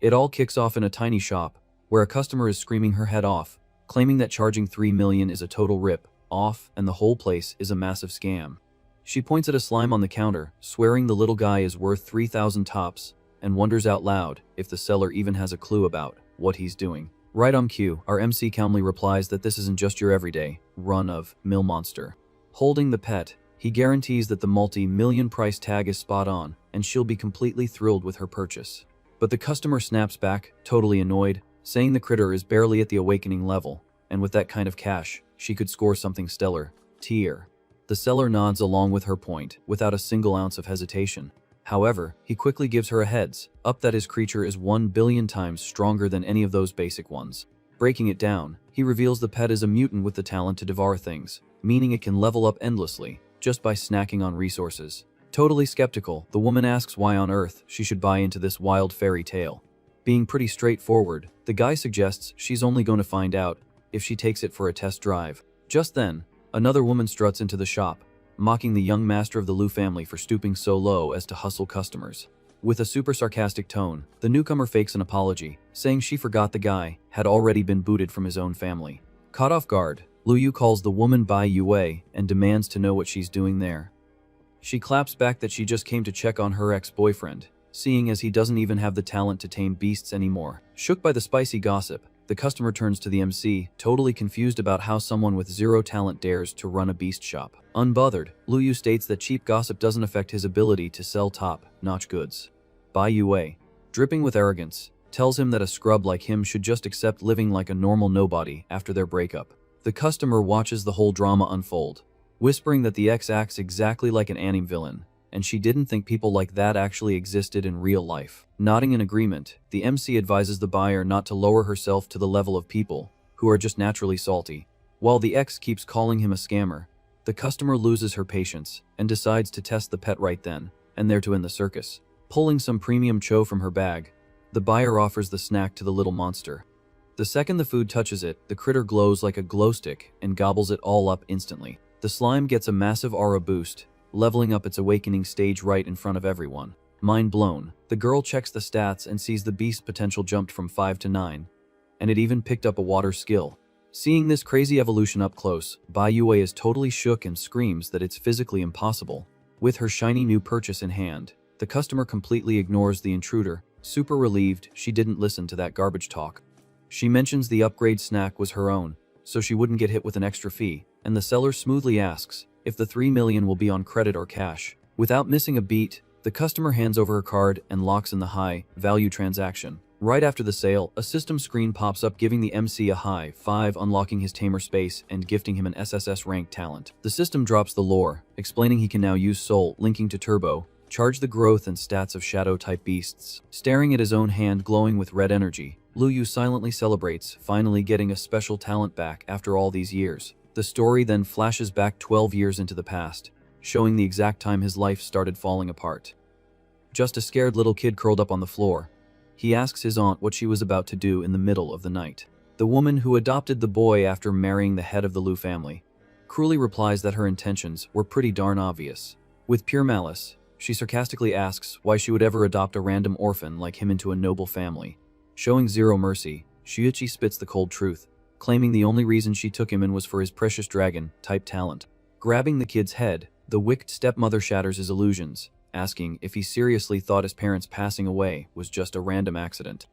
It all kicks off in a tiny shop, where a customer is screaming her head off, claiming that charging $3 million is a total rip-off and the whole place is a massive scam. She points at a slime on the counter, swearing the little guy is worth 3,000 tops, and wonders out loud if the seller even has a clue about what he's doing. Right on cue, our MC calmly replies that this isn't just your everyday run-of-mill monster. Holding the pet, he guarantees that the multi-million price tag is spot on, and she'll be completely thrilled with her purchase. But the customer snaps back, totally annoyed, saying the critter is barely at the awakening level, and with that kind of cash, she could score something stellar. Tier. The seller nods along with her point, without a single ounce of hesitation. However, he quickly gives her a heads up that his creature is 1 billion times stronger than any of those basic ones. Breaking it down, he reveals the pet is a mutant with the talent to devour things, meaning it can level up endlessly, just by snacking on resources. Totally skeptical, the woman asks why on earth she should buy into this wild fairy tale. Being pretty straightforward, the guy suggests she's only going to find out if she takes it for a test drive. Just then, another woman struts into the shop, mocking the young master of the Liu family for stooping so low as to hustle customers. With a super sarcastic tone, the newcomer fakes an apology, saying she forgot the guy had already been booted from his own family. Caught off guard, Liu Yu calls the woman Bai Yue and demands to know what she's doing there. She claps back that she just came to check on her ex-boyfriend, seeing as he doesn't even have the talent to tame beasts anymore. Shook by the spicy gossip, the customer turns to the MC, totally confused about how someone with zero talent dares to run a beast shop. Unbothered, Liu Yu states that cheap gossip doesn't affect his ability to sell top-notch goods. Bai Yue, dripping with arrogance, tells him that a scrub like him should just accept living like a normal nobody after their breakup. The customer watches the whole drama unfold, whispering that the ex acts exactly like an anime villain, and she didn't think people like that actually existed in real life. Nodding in agreement, the MC advises the buyer not to lower herself to the level of people who are just naturally salty. While the ex keeps calling him a scammer, the customer loses her patience and decides to test the pet right then and there to end the circus. Pulling some premium cho from her bag, the buyer offers the snack to the little monster. The second the food touches it, the critter glows like a glow stick and gobbles it all up instantly. The slime gets a massive aura boost, leveling up its awakening stage right in front of everyone. Mind blown, the girl checks the stats and sees the beast potential jumped from 5 to 9, and it even picked up a water skill. Seeing this crazy evolution up close, Bai Yue is totally shook and screams that it's physically impossible. With her shiny new purchase in hand, the customer completely ignores the intruder, super relieved she didn't listen to that garbage talk. She mentions the upgrade snack was her own, so she wouldn't get hit with an extra fee, and the seller smoothly asks if the 3 million will be on credit or cash. Without missing a beat, the customer hands over her card and locks in the high-value transaction. Right after the sale, a system screen pops up giving the MC a high 5, unlocking his tamer space and gifting him an SSS-Rank talent. The system drops the lore, explaining he can now use Soul, linking to Turbo, charge the growth and stats of Shadow-type beasts. Staring at his own hand glowing with red energy, Liu Yu silently celebrates, finally getting a special talent back after all these years. The story then flashes back 12 years into the past, showing the exact time his life started falling apart. Just a scared little kid curled up on the floor. He asks his aunt what she was about to do in the middle of the night. The woman who adopted the boy after marrying the head of the Liu family cruelly replies that her intentions were pretty darn obvious. With pure malice, she sarcastically asks why she would ever adopt a random orphan like him into a noble family. Showing zero mercy, Shuichi spits the cold truth, claiming the only reason she took him in was for his precious dragon-type talent. Grabbing the kid's head, the wicked stepmother shatters his illusions, asking if he seriously thought his parents passing away was just a random accident.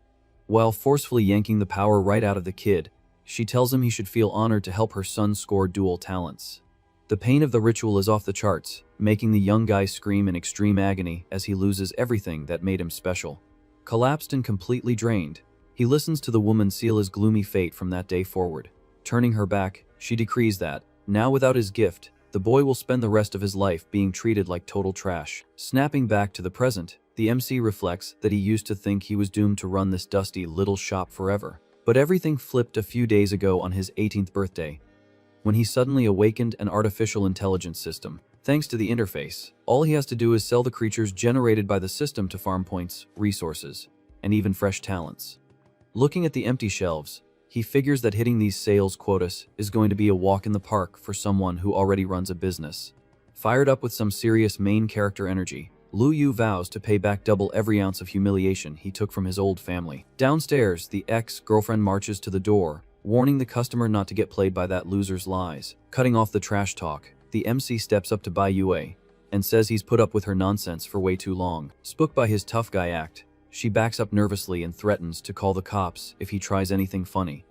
While forcefully yanking the power right out of the kid, she tells him he should feel honored to help her son score dual talents. The pain of the ritual is off the charts, making the young guy scream in extreme agony as he loses everything that made him special. Collapsed and completely drained, he listens to the woman seal his gloomy fate from that day forward. Turning her back, she decrees that, now without his gift, the boy will spend the rest of his life being treated like total trash. Snapping back to the present, the MC reflects that he used to think he was doomed to run this dusty little shop forever. But everything flipped a few days ago on his 18th birthday, when he suddenly awakened an artificial intelligence system. Thanks to the interface, all he has to do is sell the creatures generated by the system to farm points, resources, and even fresh talents. Looking at the empty shelves, he figures that hitting these sales quotas is going to be a walk in the park for someone who already runs a business. Fired up with some serious main character energy, Lu Yu vows to pay back double every ounce of humiliation he took from his old family. Downstairs, the ex-girlfriend marches to the door, warning the customer not to get played by that loser's lies. Cutting off the trash talk, the MC steps up to Bai Yue and says he's put up with her nonsense for way too long. Spooked by his tough guy act, she backs up nervously and threatens to call the cops if he tries anything funny.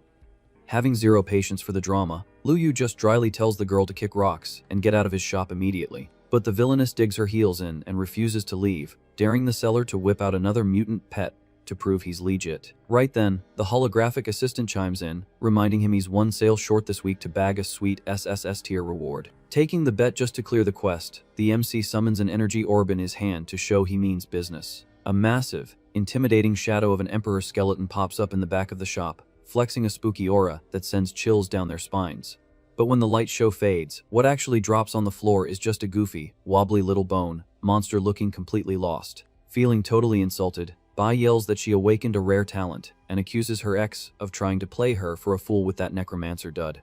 Having zero patience for the drama, Lu Yu just dryly tells the girl to kick rocks and get out of his shop immediately. But the villainess digs her heels in and refuses to leave, daring the seller to whip out another mutant pet to prove he's legit. Right then, the holographic assistant chimes in, reminding him he's one sale short this week to bag a sweet SSS tier reward. Taking the bet just to clear the quest, the MC summons an energy orb in his hand to show he means business. A massive, intimidating shadow of an emperor skeleton pops up in the back of the shop, flexing a spooky aura that sends chills down their spines. But when the light show fades, what actually drops on the floor is just a goofy, wobbly little bone monster looking completely lost. Feeling totally insulted, Bai yells that she awakened a rare talent and accuses her ex of trying to play her for a fool with that necromancer dud.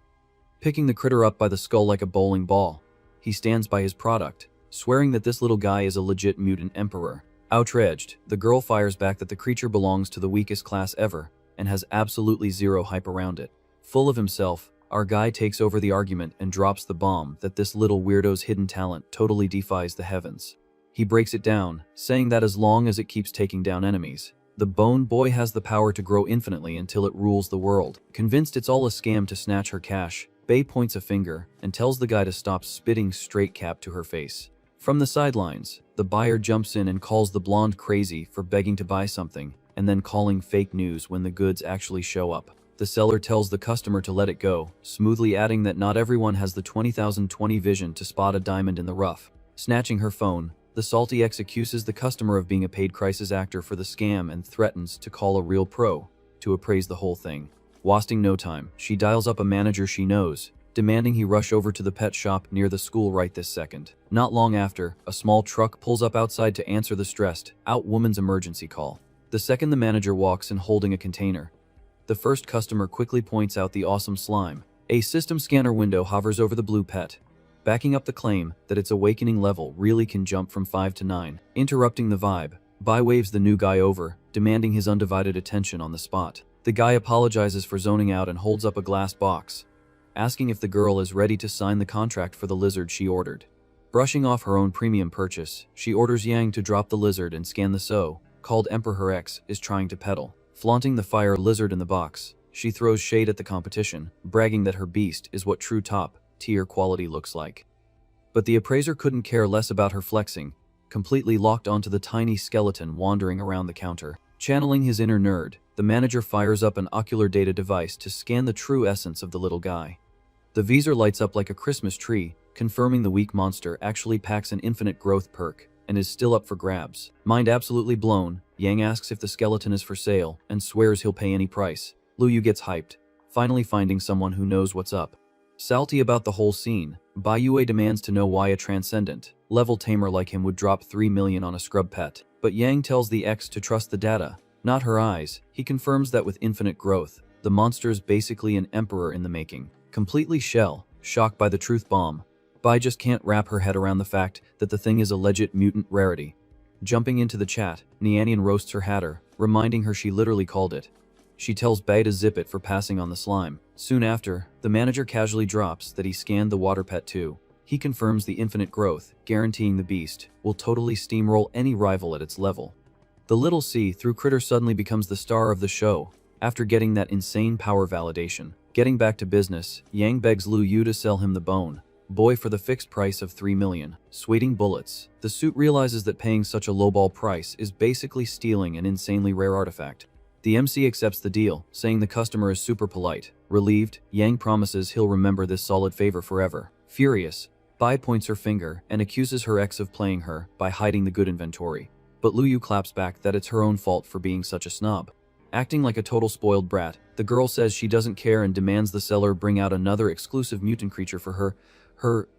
Picking the critter up by the skull like a bowling ball, he stands by his product, swearing that this little guy is a legit mutant emperor. Outraged, the girl fires back that the creature belongs to the weakest class ever and has absolutely zero hype around it. Full of himself, our guy takes over the argument and drops the bomb that this little weirdo's hidden talent totally defies the heavens. He breaks it down, saying that as long as it keeps taking down enemies, the Bone Boy has the power to grow infinitely until it rules the world. Convinced it's all a scam to snatch her cash, Bei points a finger and tells the guy to stop spitting straight cap to her face. From the sidelines, the buyer jumps in and calls the blonde crazy for begging to buy something and then calling fake news when the goods actually show up. The seller tells the customer to let it go, smoothly adding that not everyone has the 20,020 vision to spot a diamond in the rough. Snatching her phone, the salty ex accuses the customer of being a paid crisis actor for the scam and threatens to call a real pro to appraise the whole thing. Wasting no time, she dials up a manager she knows, demanding he rush over to the pet shop near the school right this second. Not long after, a small truck pulls up outside to answer the stressed out woman's emergency call. The second the manager walks in holding a container, the first customer quickly points out the awesome slime. A system scanner window hovers over the blue pet, backing up the claim that its awakening level really can jump from 5 to 9. Interrupting the vibe, Bai waves the new guy over, demanding his undivided attention on the spot. The guy apologizes for zoning out and holds up a glass box, asking if the girl is ready to sign the contract for the lizard she ordered. Brushing off her own premium purchase, she orders Yang to drop the lizard and scan the so-called Emperor her ex is trying to peddle. Flaunting the fire lizard in the box, she throws shade at the competition, bragging that her beast is what true top-tier quality looks like. But the appraiser couldn't care less about her flexing, completely locked onto the tiny skeleton wandering around the counter. Channeling his inner nerd, the manager fires up an ocular data device to scan the true essence of the little guy. The visor lights up like a Christmas tree, confirming the weak monster actually packs an infinite growth perk and is still up for grabs. Mind absolutely blown, Yang asks if the skeleton is for sale and swears he'll pay any price. Lu Yu gets hyped, finally finding someone who knows what's up. Salty about the whole scene, Bai Yue demands to know why a transcendent level tamer like him would drop 3 million on a scrub pet. But Yang tells the ex to trust the data, not her eyes. He confirms that with infinite growth, the monster's basically an emperor in the making. Completely shocked by the truth bomb, Bai just can't wrap her head around the fact that the thing is a legit mutant rarity. Jumping into the chat, Nianian roasts her hatter, reminding her she literally called it. She tells Bai to zip it for passing on the slime. Soon after, the manager casually drops that he scanned the water pet too. He confirms the infinite growth, guaranteeing the beast will totally steamroll any rival at its level. The little see-through critter suddenly becomes the star of the show, after getting that insane power validation. Getting back to business, Yang begs Lu Yu to sell him the bone boy for the fixed price of 3 million. Sweating bullets, the suit realizes that paying such a lowball price is basically stealing an insanely rare artifact. The MC accepts the deal, saying the customer is super polite. Relieved, Yang promises he'll remember this solid favor forever. Furious, Bai points her finger and accuses her ex of playing her by hiding the good inventory. But Lu Yu claps back that it's her own fault for being such a snob. Acting like a total spoiled brat, the girl says she doesn't care and demands the seller bring out another exclusive mutant creature for her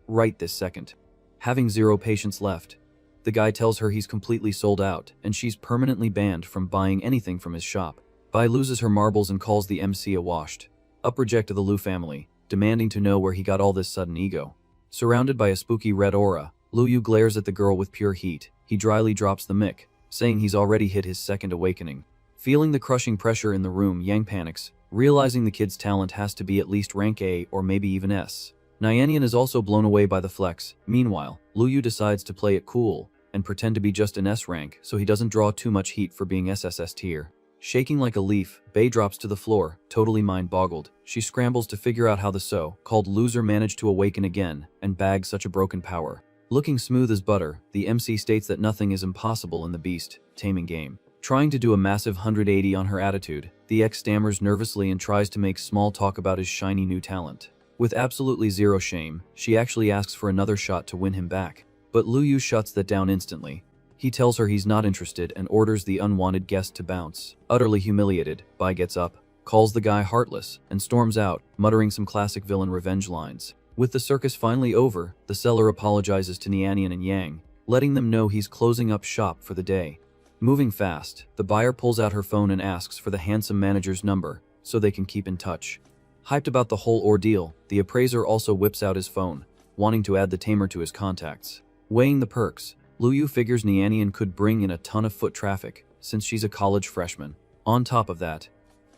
right this second. Having zero patience left, the guy tells her he's completely sold out and she's permanently banned from buying anything from his shop. Bai loses her marbles and calls the MC a washed up reject of the Lu family, demanding to know where he got all this sudden ego. Surrounded by a spooky red aura, Luyu glares at the girl with pure heat. He dryly drops the mic, saying he's already hit his second awakening. Feeling the crushing pressure in the room, Yang panics, realizing the kid's talent has to be at least rank A or maybe even S. Nyanyan is also blown away by the flex. Meanwhile, Luyu decides to play it cool and pretend to be just an S rank so he doesn't draw too much heat for being SSS tier. Shaking like a leaf, Bei drops to the floor, totally mind-boggled. She scrambles to figure out how the so-called loser managed to awaken again and bag such a broken power. Looking smooth as butter, the MC states that nothing is impossible in the beast taming game. Trying to do a massive 180 on her attitude, the ex stammers nervously and tries to make small talk about his shiny new talent. With absolutely zero shame, she actually asks for another shot to win him back. But Luyu shuts that down instantly. He tells her he's not interested and orders the unwanted guest to bounce. Utterly humiliated, Bai gets up, calls the guy heartless, and storms out, muttering some classic villain revenge lines. With the circus finally over, the seller apologizes to Nyanyan and Yang, letting them know he's closing up shop for the day. Moving fast, the buyer pulls out her phone and asks for the handsome manager's number so they can keep in touch. Hyped about the whole ordeal, the appraiser also whips out his phone, wanting to add the tamer to his contacts. Weighing the perks, Luyu figures Nyanyan could bring in a ton of foot traffic, since she's a college freshman. On top of that,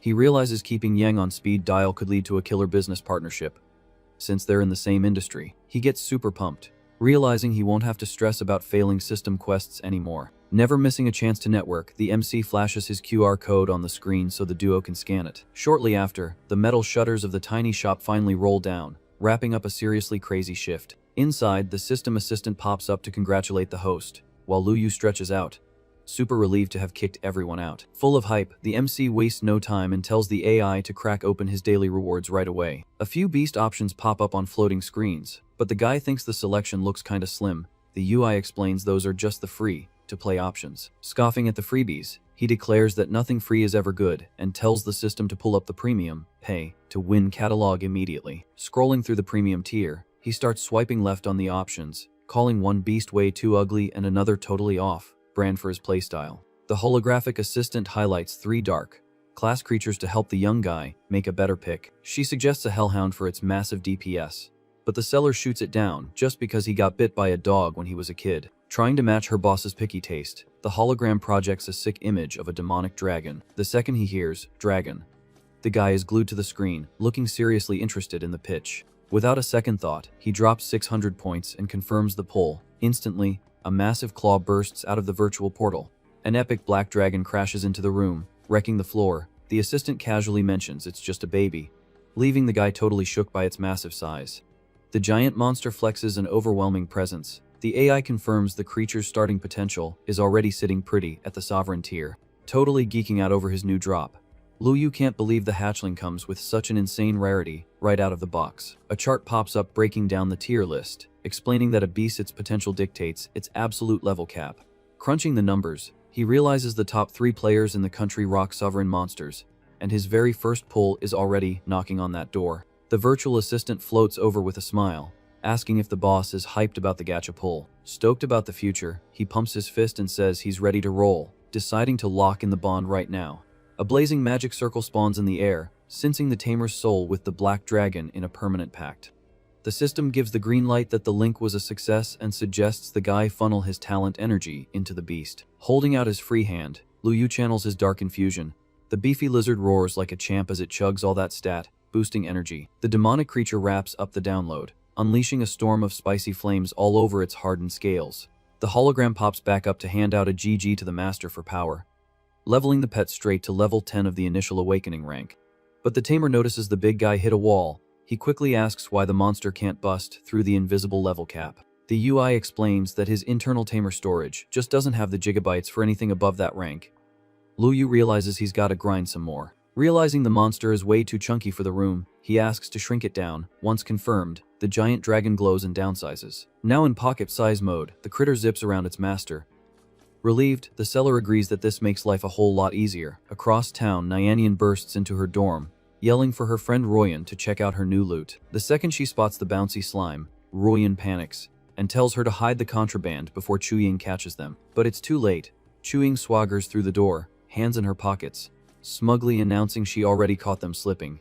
he realizes keeping Yang on speed dial could lead to a killer business partnership. Since they're in the same industry, he gets super pumped, realizing he won't have to stress about failing system quests anymore. Never missing a chance to network, the MC flashes his QR code on the screen so the duo can scan it. Shortly after, the metal shutters of the tiny shop finally roll down, wrapping up a seriously crazy shift. Inside, the system assistant pops up to congratulate the host, while Luyu stretches out, super relieved to have kicked everyone out. Full of hype, the MC wastes no time and tells the AI to crack open his daily rewards right away. A few beast options pop up on floating screens, but the guy thinks the selection looks kinda slim. The UI explains those are just the free-to-play options. Scoffing at the freebies, he declares that nothing free is ever good and tells the system to pull up the premium, pay-to-win catalog immediately. Scrolling through the premium tier, he starts swiping left on the options, calling one beast way too ugly and another totally off brand for his playstyle. The holographic assistant highlights 3 dark class creatures to help the young guy make a better pick. She suggests a hellhound for its massive DPS, but the seller shoots it down just because he got bit by a dog when he was a kid. Trying to match her boss's picky taste, the hologram projects a sick image of a demonic dragon. The second he hears dragon, the guy is glued to the screen, looking seriously interested in the pitch. Without a second thought, he drops 600 points and confirms the pull. Instantly, a massive claw bursts out of the virtual portal. An epic black dragon crashes into the room, wrecking the floor. The assistant casually mentions it's just a baby, leaving the guy totally shook by its massive size. The giant monster flexes an overwhelming presence. The AI confirms the creature's starting potential is already sitting pretty at the sovereign tier. Totally geeking out over his new drop, Luyu can't believe the hatchling comes with such an insane rarity right out of the box. A chart pops up breaking down the tier list, explaining that a beast's potential dictates its absolute level cap. Crunching the numbers, he realizes the top 3 players in the country rock sovereign monsters, and his very first pull is already knocking on that door. The virtual assistant floats over with a smile, asking if the boss is hyped about the gacha pull. Stoked about the future, he pumps his fist and says he's ready to roll, deciding to lock in the bond right now. A blazing magic circle spawns in the air, syncing the tamer's soul with the black dragon in a permanent pact. The system gives the green light that the link was a success and suggests the guy funnel his talent energy into the beast. Holding out his free hand, Luyu channels his dark infusion. The beefy lizard roars like a champ as it chugs all that stat, boosting energy. The demonic creature wraps up the download, unleashing a storm of spicy flames all over its hardened scales. The hologram pops back up to hand out a GG to the master for power, leveling the pet straight to level 10 of the initial awakening rank. But the tamer notices the big guy hit a wall. He quickly asks why the monster can't bust through the invisible level cap. The UI explains that his internal tamer storage just doesn't have the gigabytes for anything above that rank. Luyu realizes he's gotta grind some more. Realizing the monster is way too chunky for the room, he asks to shrink it down. Once confirmed, the giant dragon glows and downsizes. Now in pocket-size mode, the critter zips around its master. Relieved, the seller agrees that this makes life a whole lot easier. Across town, Nyanyan bursts into her dorm, yelling for her friend Royan to check out her new loot. The second she spots the bouncy slime, Royan panics and tells her to hide the contraband before Chuying catches them. But it's too late. Chuying swaggers through the door, hands in her pockets, smugly announcing she already caught them slipping.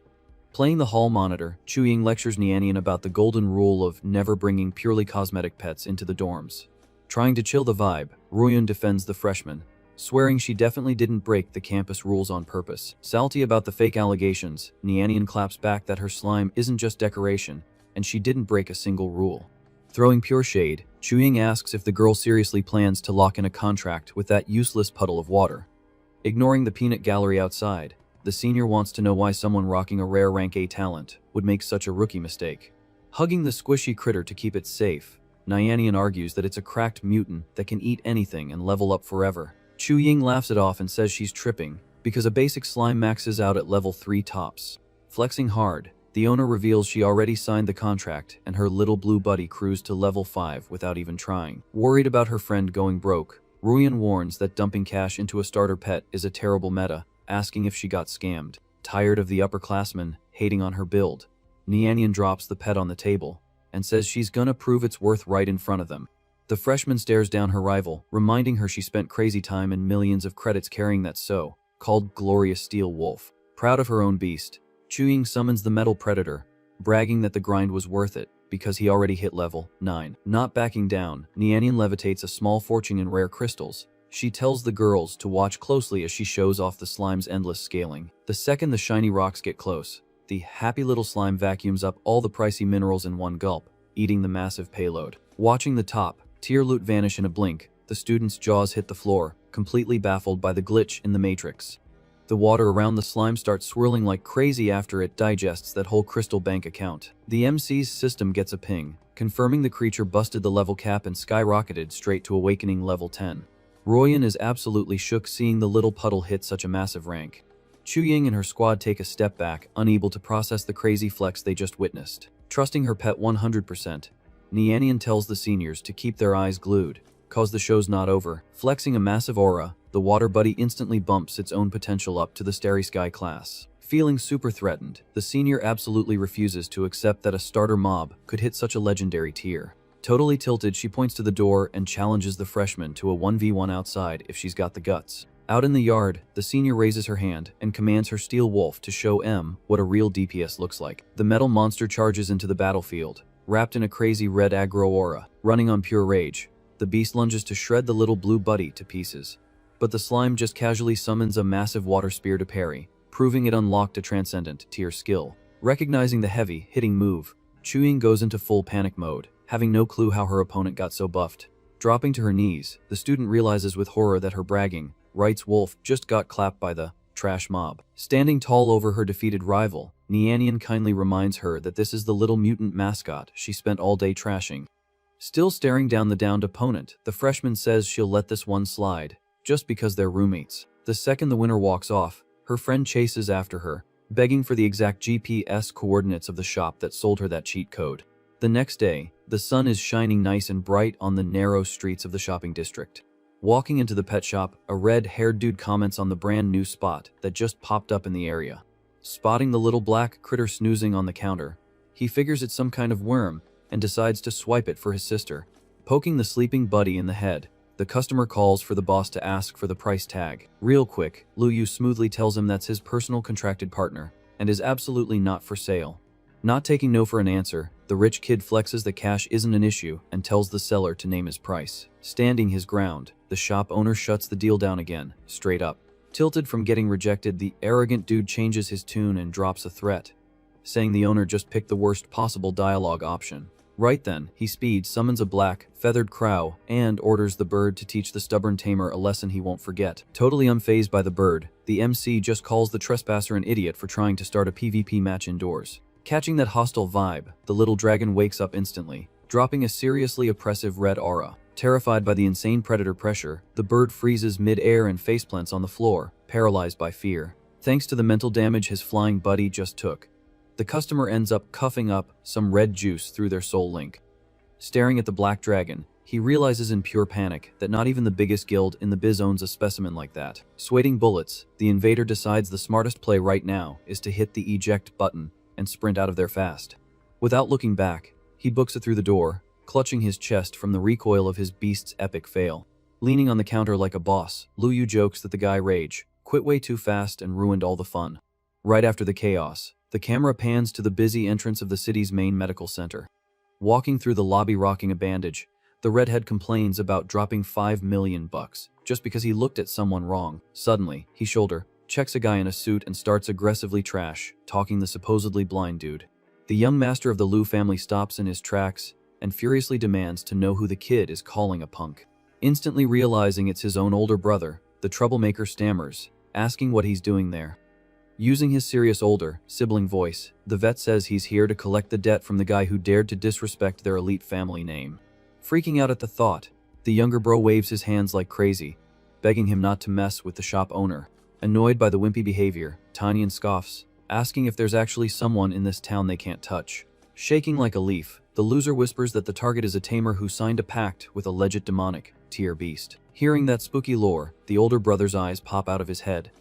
Playing the hall monitor, Chuying lectures Nianian about the golden rule of never bringing purely cosmetic pets into the dorms. Trying to chill the vibe, Ruyun defends the freshman, swearing she definitely didn't break the campus rules on purpose. Salty about the fake allegations, Nianian claps back that her slime isn't just decoration, and she didn't break a single rule. Throwing pure shade, Chuying asks if the girl seriously plans to lock in a contract with that useless puddle of water. Ignoring the peanut gallery outside, the senior wants to know why someone rocking a rare rank A talent would make such a rookie mistake. Hugging the squishy critter to keep it safe, Nianian argues that it's a cracked mutant that can eat anything and level up forever. Chuying laughs it off and says she's tripping because a basic slime maxes out at level 3 tops. Flexing hard, the owner reveals she already signed the contract and her little blue buddy cruised to level 5 without even trying. Worried about her friend going broke, Ruyun warns that dumping cash into a starter pet is a terrible meta, asking if she got scammed. Tired of the upperclassmen hating on her build, Nianian drops the pet on the table and says she's gonna prove its worth right in front of them. The freshman stares down her rival, reminding her she spent crazy time and millions of credits carrying that so-called glorious steel wolf. Proud of her own beast, Chuying summons the metal predator, bragging that the grind was worth it because he already hit level 9. Not backing down, Nianian levitates a small fortune in rare crystals. She tells the girls to watch closely as she shows off the slime's endless scaling. The second the shiny rocks get close, the happy little slime vacuums up all the pricey minerals in one gulp, eating the massive payload. Watching the top tier loot vanish in a blink, the students' jaws hit the floor, completely baffled by the glitch in the matrix. The water around the slime starts swirling like crazy after it digests that whole crystal bank account. The MC's system gets a ping, confirming the creature busted the level cap and skyrocketed straight to awakening level 10. Ruyun is absolutely shook seeing the little puddle hit such a massive rank. Chuying and her squad take a step back, unable to process the crazy flex they just witnessed. Trusting her pet 100%, Nianian tells the seniors to keep their eyes glued, cause the show's not over. Flexing a massive aura, the water buddy instantly bumps its own potential up to the Starry Sky class. Feeling super threatened, the senior absolutely refuses to accept that a starter mob could hit such a legendary tier. Totally tilted, she points to the door and challenges the freshman to a 1v1 outside if she's got the guts. Out in the yard, the senior raises her hand and commands her steel wolf to show M what a real DPS looks like. The metal monster charges into the battlefield, wrapped in a crazy red aggro aura. Running on pure rage, the beast lunges to shred the little blue buddy to pieces. But the slime just casually summons a massive water spear to parry, proving it unlocked a transcendent tier skill. Recognizing the heavy, hitting move, Chuying goes into full panic mode, having no clue how her opponent got so buffed. Dropping to her knees, the student realizes with horror that her bragging rights wolf just got clapped by the trash mob. Standing tall over her defeated rival, Nianian kindly reminds her that this is the little mutant mascot she spent all day trashing. Still staring down the downed opponent, the freshman says she'll let this one slide, just because they're roommates. The second the winner walks off, her friend chases after her, begging for the exact GPS coordinates of the shop that sold her that cheat code. The next day, the sun is shining nice and bright on the narrow streets of the shopping district. Walking into the pet shop, a red-haired dude comments on the brand new spot that just popped up in the area. Spotting the little black critter snoozing on the counter, he figures it's some kind of worm and decides to swipe it for his sister. Poking the sleeping buddy in the head, the customer calls for the boss to ask for the price tag. Real quick, Lu Yu smoothly tells him that's his personal contracted partner and is absolutely not for sale. Not taking no for an answer, the rich kid flexes that cash isn't an issue and tells the seller to name his price. Standing his ground, the shop owner shuts the deal down again, straight up. Tilted from getting rejected, the arrogant dude changes his tune and drops a threat, saying the owner just picked the worst possible dialogue option. Right then, he speeds, summons a black, feathered crow, and orders the bird to teach the stubborn tamer a lesson he won't forget. Totally unfazed by the bird, the MC just calls the trespasser an idiot for trying to start a PvP match indoors. Catching that hostile vibe, the little dragon wakes up instantly, dropping a seriously oppressive red aura. Terrified by the insane predator pressure, the bird freezes mid-air and faceplants on the floor, paralyzed by fear. Thanks to the mental damage his flying buddy just took, the customer ends up coughing up some red juice through their soul link. Staring at the black dragon, he realizes in pure panic that not even the biggest guild in the biz owns a specimen like that. Sweating bullets, the invader decides the smartest play right now is to hit the eject button and sprint out of there fast. Without looking back, he books it through the door, clutching his chest from the recoil of his beast's epic fail. Leaning on the counter like a boss, Lu Yu jokes that the guy rage quit way too fast and ruined all the fun. Right after the chaos, the camera pans to the busy entrance of the city's main medical center. Walking through the lobby rocking a bandage, the redhead complains about dropping $5 million just because he looked at someone wrong. Suddenly, he shoulder checks a guy in a suit and starts aggressively trash talking the supposedly blind dude. The young master of the Liu family stops in his tracks and furiously demands to know who the kid is calling a punk. Instantly realizing it's his own older brother, the troublemaker stammers, asking what he's doing there. Using his serious older sibling voice, the vet says he's here to collect the debt from the guy who dared to disrespect their elite family name. Freaking out at the thought, the younger bro waves his hands like crazy, begging him not to mess with the shop owner. Annoyed by the wimpy behavior, Tanyan scoffs, asking if there's actually someone in this town they can't touch. Shaking like a leaf, the loser whispers that the target is a tamer who signed a pact with a legit demonic tier beast. Hearing that spooky lore, the older brother's eyes pop out of his head,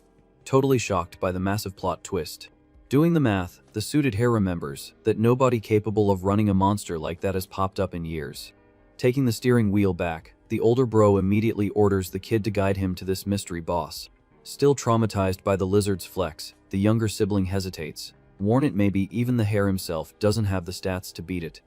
totally shocked by the massive plot twist. Doing the math, the suited hair remembers that nobody capable of running a monster like that has popped up in years. Taking the steering wheel back, the older bro immediately orders the kid to guide him to this mystery boss. Still traumatized by the lizard's flex, the younger sibling hesitates. Warn it maybe even the hair himself doesn't have the stats to beat it.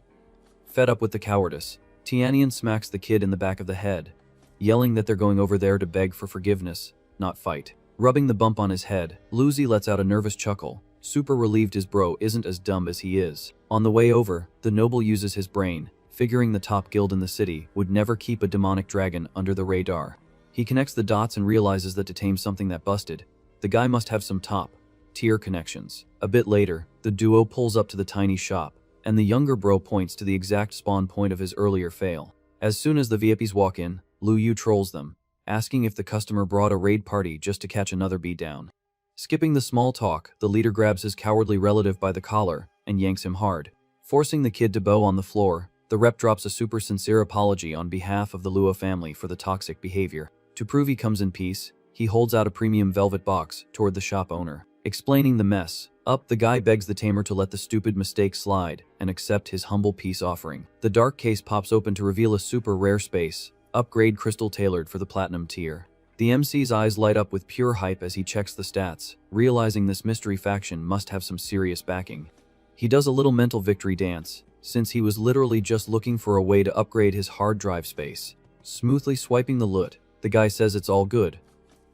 Fed up with the cowardice, Tianian smacks the kid in the back of the head, yelling that they're going over there to beg for forgiveness, not fight. Rubbing the bump on his head, Luzi lets out a nervous chuckle, super relieved his bro isn't as dumb as he is. On the way over, the noble uses his brain, figuring the top guild in the city would never keep a demonic dragon under the radar. He connects the dots and realizes that to tame something that busted, the guy must have some top-tier connections. A bit later, the duo pulls up to the tiny shop, and the younger bro points to the exact spawn point of his earlier fail. As soon as the VIPs walk in, Lu Yu trolls them, asking if the customer brought a raid party just to catch another beatdown. Skipping the small talk, the leader grabs his cowardly relative by the collar and yanks him hard. Forcing the kid to bow on the floor, the rep drops a super sincere apology on behalf of the Luo family for the toxic behavior. To prove he comes in peace, he holds out a premium velvet box toward the shop owner. Explaining the mess up, the guy begs the tamer to let the stupid mistake slide and accept his humble peace offering. The dark case pops open to reveal a super rare space upgrade crystal tailored for the platinum tier. The MC's eyes light up with pure hype as he checks the stats, realizing this mystery faction must have some serious backing. He does a little mental victory dance, since he was literally just looking for a way to upgrade his hard drive space. Smoothly swiping the loot, the guy says it's all good,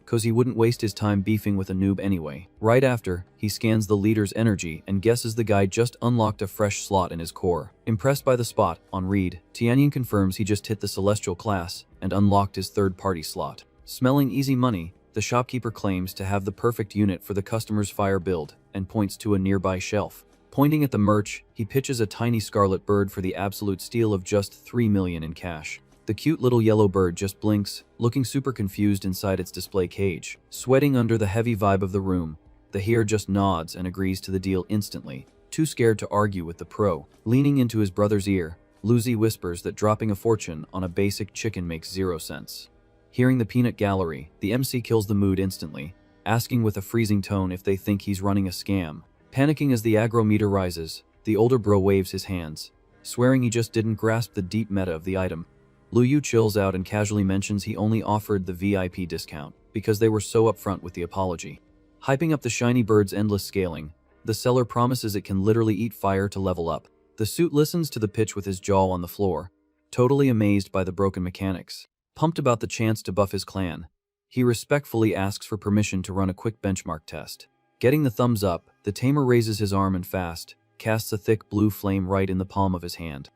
cause he wouldn't waste his time beefing with a noob anyway. Right after, he scans the leader's energy and guesses the guy just unlocked a fresh slot in his core. Impressed by the spot on read, Tianyan confirms he just hit the celestial class and unlocked his third-party slot. Smelling easy money, the shopkeeper claims to have the perfect unit for the customer's fire build and points to a nearby shelf. Pointing at the merch, he pitches a tiny scarlet bird for the absolute steal of just $3 million in cash. The cute little yellow bird just blinks, looking super confused inside its display cage. Sweating under the heavy vibe of the room, the hare just nods and agrees to the deal instantly, too scared to argue with the pro. Leaning into his brother's ear, Luzi whispers that dropping a fortune on a basic chicken makes 0 sense. Hearing the peanut gallery, the MC kills the mood instantly, asking with a freezing tone if they think he's running a scam. Panicking as the aggro meter rises, the older bro waves his hands, swearing he just didn't grasp the deep meta of the item. Lu Yu chills out and casually mentions he only offered the VIP discount because they were so upfront with the apology. Hyping up the shiny bird's endless scaling, the seller promises it can literally eat fire to level up. The suit listens to the pitch with his jaw on the floor, totally amazed by the broken mechanics. Pumped about the chance to buff his clan, he respectfully asks for permission to run a quick benchmark test. Getting the thumbs up, the tamer raises his arm and casts a thick blue flame right in the palm of his hand.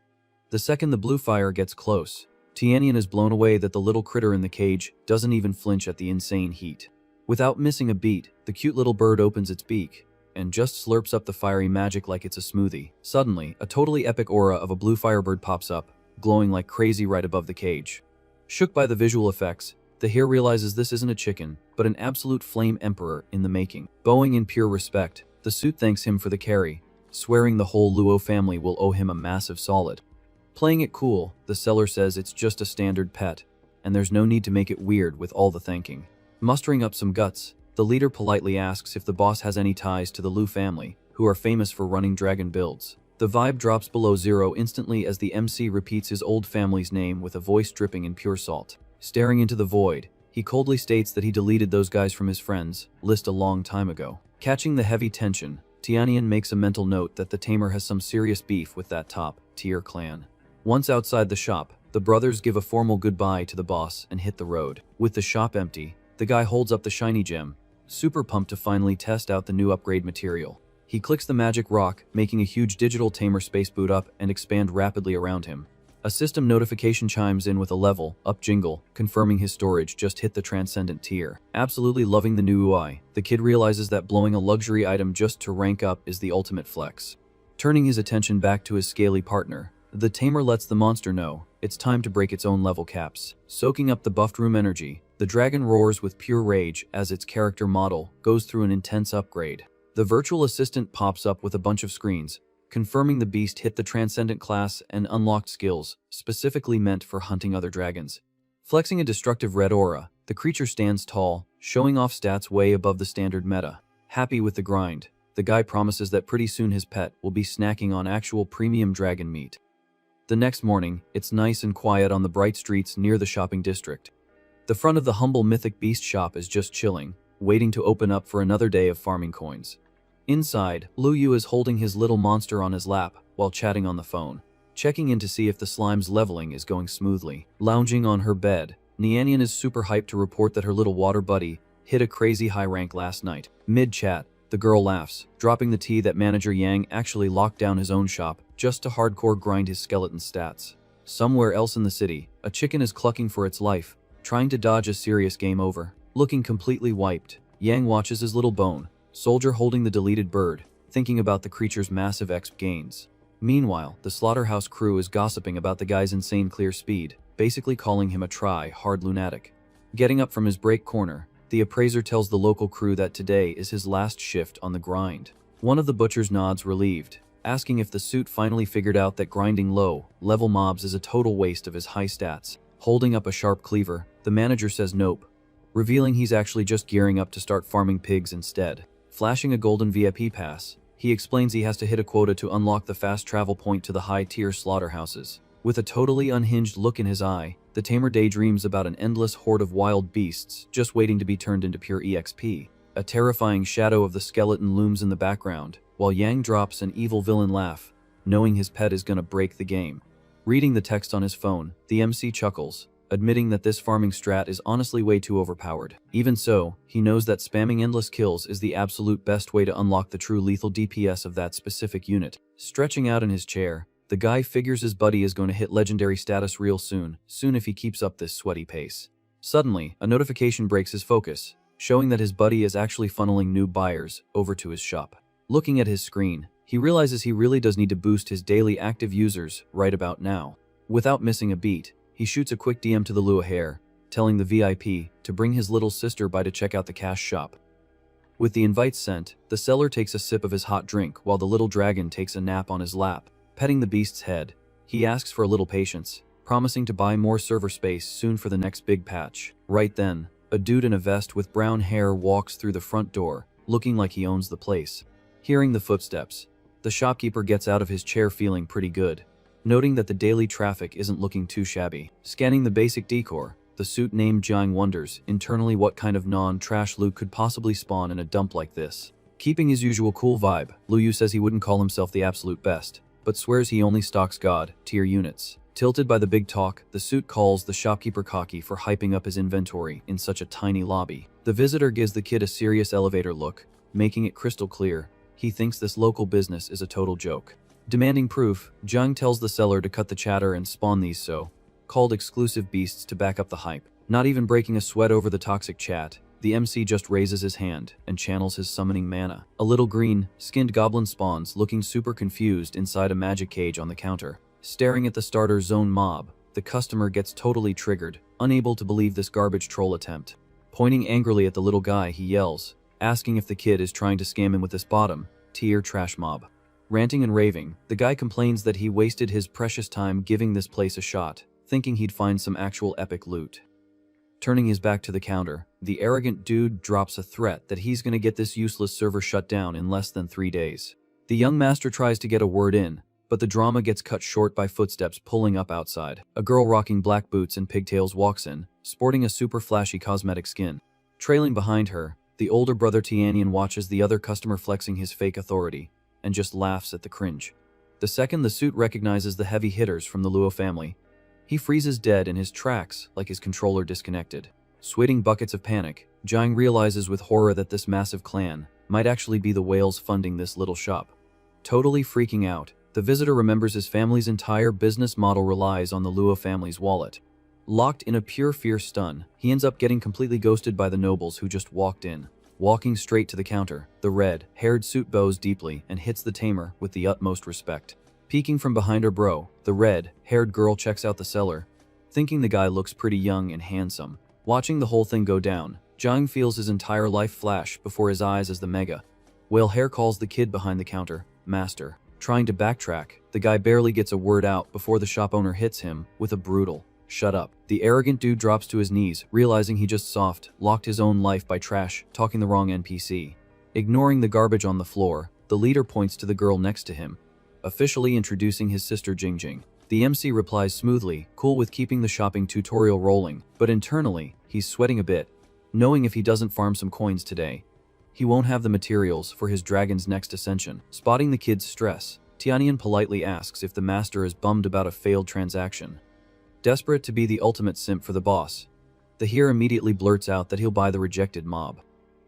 The second the blue fire gets close, Tianyan is blown away that the little critter in the cage doesn't even flinch at the insane heat. Without missing a beat, the cute little bird opens its beak and just slurps up the fiery magic like it's a smoothie. Suddenly, a totally epic aura of a blue firebird pops up, glowing like crazy right above the cage. Shook by the visual effects, the hare realizes this isn't a chicken, but an absolute flame emperor in the making. Bowing in pure respect, the suit thanks him for the carry, swearing the whole Luo family will owe him a massive solid. Playing it cool, the seller says it's just a standard pet, and there's no need to make it weird with all the thanking. Mustering up some guts, the leader politely asks if the boss has any ties to the Lu family, who are famous for running dragon builds. The vibe drops below 0 instantly as the MC repeats his old family's name with a voice dripping in pure salt. Staring into the void, he coldly states that he deleted those guys from his friends list a long time ago. Catching the heavy tension, Tianian makes a mental note that the tamer has some serious beef with that top-tier clan. Once outside the shop, the brothers give a formal goodbye to the boss and hit the road. With the shop empty, the guy holds up the shiny gem, super pumped to finally test out the new upgrade material. He clicks the magic rock, making a huge digital tamer space boot up and expand rapidly around him. A system notification chimes in with a level up jingle, confirming his storage just hit the transcendent tier. Absolutely loving the new UI, the kid realizes that blowing a luxury item just to rank up is the ultimate flex. Turning his attention back to his scaly partner, the tamer lets the monster know it's time to break its own level caps. Soaking up the buffed room energy, the dragon roars with pure rage as its character model goes through an intense upgrade. The virtual assistant pops up with a bunch of screens, confirming the beast hit the Transcendent class and unlocked skills, specifically meant for hunting other dragons. Flexing a destructive red aura, the creature stands tall, showing off stats way above the standard meta. Happy with the grind, the guy promises that pretty soon his pet will be snacking on actual premium dragon meat. The next morning, it's nice and quiet on the bright streets near the shopping district. The front of the humble mythic beast shop is just chilling, waiting to open up for another day of farming coins. Inside, Lu Yu is holding his little monster on his lap while chatting on the phone, checking in to see if the slime's leveling is going smoothly. Lounging on her bed, Nianian is super hyped to report that her little water buddy hit a crazy high rank last night. Mid-chat, the girl laughs, dropping the tea that manager Yang actually locked down his own shop just to hardcore grind his skeleton stats. Somewhere else in the city, a chicken is clucking for its life, trying to dodge a serious game over. Looking completely wiped, Yang watches his little bone soldier holding the deleted bird, thinking about the creature's massive exp gains. Meanwhile, the slaughterhouse crew is gossiping about the guy's insane clear speed, basically calling him a try-hard lunatic. Getting up from his break corner, the appraiser tells the local crew that today is his last shift on the grind. One of the butchers nods relieved, asking if the suit finally figured out that grinding low-level mobs is a total waste of his high stats. Holding up a sharp cleaver, the manager says nope, revealing he's actually just gearing up to start farming pigs instead. Flashing a golden VIP pass, he explains he has to hit a quota to unlock the fast travel point to the high-tier slaughterhouses. With a totally unhinged look in his eye, the tamer daydreams about an endless horde of wild beasts just waiting to be turned into pure EXP. A terrifying shadow of the skeleton looms in the background, while Yang drops an evil villain laugh, knowing his pet is gonna break the game. Reading the text on his phone, the MC chuckles, admitting that this farming strat is honestly way too overpowered. Even so, he knows that spamming endless kills is the absolute best way to unlock the true lethal DPS of that specific unit. Stretching out in his chair, the guy figures his buddy is going to hit legendary status real soon if he keeps up this sweaty pace. Suddenly, a notification breaks his focus, showing that his buddy is actually funneling new buyers over to his shop. Looking at his screen, he realizes he really does need to boost his daily active users right about now. Without missing a beat, he shoots a quick DM to the Lua Hare, telling the VIP to bring his little sister by to check out the cash shop. With the invites sent, the seller takes a sip of his hot drink while the little dragon takes a nap on his lap. Petting the beast's head, he asks for a little patience, promising to buy more server space soon for the next big patch. Right then, a dude in a vest with brown hair walks through the front door, looking like he owns the place. Hearing the footsteps, the shopkeeper gets out of his chair feeling pretty good, noting that the daily traffic isn't looking too shabby. Scanning the basic decor, the suit named Jiang wonders internally what kind of non-trash loot could possibly spawn in a dump like this. Keeping his usual cool vibe, Lu Yu says he wouldn't call himself the absolute best, but swears he only stocks god-tier units. Tilted by the big talk, the suit calls the shopkeeper cocky for hyping up his inventory in such a tiny lobby. The visitor gives the kid a serious elevator look, making it crystal clear he thinks this local business is a total joke. Demanding proof, Jiang tells the seller to cut the chatter and spawn these so-called exclusive beasts to back up the hype. Not even breaking a sweat over the toxic chat, the MC just raises his hand and channels his summoning mana. A little green-skinned goblin spawns, looking super confused inside a magic cage on the counter. Staring at the starter zone mob, the customer gets totally triggered, unable to believe this garbage troll attempt. Pointing angrily at the little guy, he yells, asking if the kid is trying to scam him with this bottom-tier trash mob. Ranting and raving, the guy complains that he wasted his precious time giving this place a shot, thinking he'd find some actual epic loot. Turning his back to the counter, the arrogant dude drops a threat that he's gonna get this useless server shut down in less than 3 days. The young master tries to get a word in, but the drama gets cut short by footsteps pulling up outside. A girl rocking black boots and pigtails walks in, sporting a super flashy cosmetic skin. Trailing behind her, The older brother Tianyan watches the other customer flexing his fake authority and just laughs at the cringe. The second the suit recognizes the heavy hitters from the Luo family, he freezes dead in his tracks like his controller disconnected. Sweating buckets of panic, Jiang realizes with horror that this massive clan might actually be the whales funding this little shop. Totally freaking out, the visitor remembers his family's entire business model relies on the Luo family's wallet. Locked in a pure fear stun, he ends up getting completely ghosted by the nobles who just walked in. Walking straight to the counter, the red-haired suit bows deeply and hits the tamer with the utmost respect. Peeking from behind her bro, the red-haired girl checks out the seller, thinking the guy looks pretty young and handsome. Watching the whole thing go down, Jiang feels his entire life flash before his eyes as the mega whale hair calls the kid behind the counter, Master. Trying to backtrack, the guy barely gets a word out before the shop owner hits him with a brutal "Shut up." The arrogant dude drops to his knees, realizing he just locked his own life by talking the wrong NPC. Ignoring the garbage on the floor, the leader points to the girl next to him, officially introducing his sister Jingjing. The MC replies smoothly, cool with keeping the shopping tutorial rolling, but internally, he's sweating a bit, knowing if he doesn't farm some coins today, he won't have the materials for his dragon's next ascension. Spotting the kid's stress, Tianyan politely asks if the master is bummed about a failed transaction. Desperate to be the ultimate simp for the boss, the hero immediately blurts out that he'll buy the rejected mob.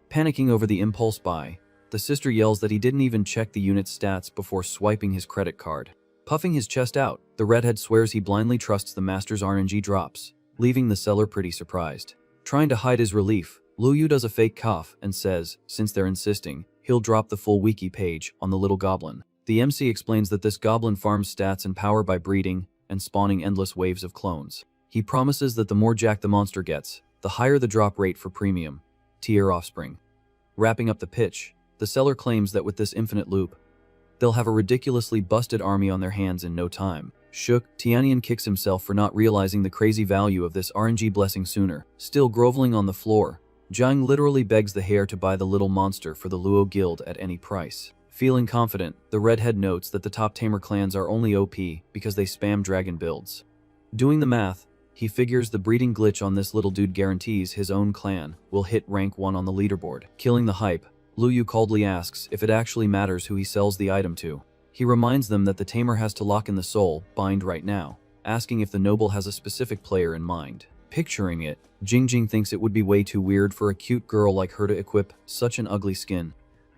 Panicking over the impulse buy, the sister yells that he didn't even check the unit's stats before swiping his credit card. Puffing his chest out, the redhead swears he blindly trusts the master's RNG drops, leaving the seller pretty surprised. Trying to hide his relief, Lu Yu does a fake cough and says, since they're insisting, he'll drop the full wiki page on the little goblin. The MC explains that this goblin farms stats and power by breeding and spawning endless waves of clones. He promises that the more jacked the monster gets, the higher the drop rate for premium tier offspring. Wrapping up the pitch, the seller claims that with this infinite loop, they'll have a ridiculously busted army on their hands in no time. Shook, Tianyan kicks himself for not realizing the crazy value of this RNG blessing sooner. Still groveling on the floor, Jiang literally begs the hare to buy the little monster for the Luo guild at any price. Feeling confident, the redhead notes that the top tamer clans are only OP because they spam dragon builds. Doing the math, he figures the breeding glitch on this little dude guarantees his own clan will hit rank 1 on the leaderboard. Killing the hype, Lu Yu coldly asks if it actually matters who he sells the item to. He reminds them that the tamer has to lock in the soul bind right now, asking if the noble has a specific player in mind. Picturing it, Jingjing thinks it would be way too weird for a cute girl like her to equip such an ugly skin.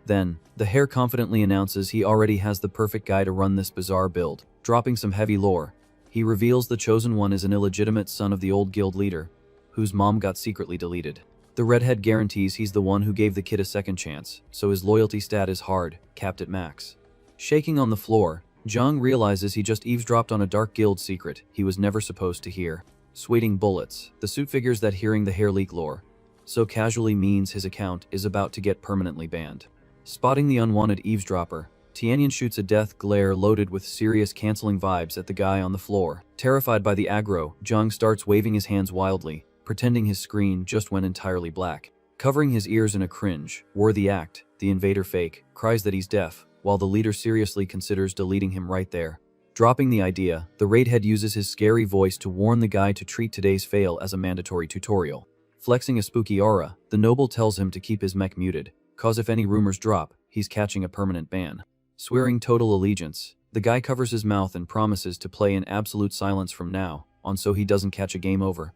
Then, the hare confidently announces he already has the perfect guy to run this bizarre build. Dropping some heavy lore, he reveals the chosen one is an illegitimate son of the old guild leader, whose mom got secretly deleted. The redhead guarantees he's the one who gave the kid a second chance, so his loyalty stat is hard, capped at max. Shaking on the floor, Jiang realizes he just eavesdropped on a dark guild secret he was never supposed to hear. Sweating bullets, the suit figures that hearing the hare leak lore so casually means his account is about to get permanently banned. Spotting the unwanted eavesdropper, Tianyan shoots a death glare loaded with serious canceling vibes at the guy on the floor. Terrified by the aggro, Jiang starts waving his hands wildly, pretending his screen just went entirely black. Covering his ears in a cringe-worthy act, the invader fake cries that he's deaf, while the leader seriously considers deleting him right there. Dropping the idea, the raidhead uses his scary voice to warn the guy to treat today's fail as a mandatory tutorial. Flexing a spooky aura, the noble tells him to keep his mech muted, cause if any rumors drop, he's catching a permanent ban. Swearing total allegiance, the guy covers his mouth and promises to play in absolute silence from now on so he doesn't catch a game over.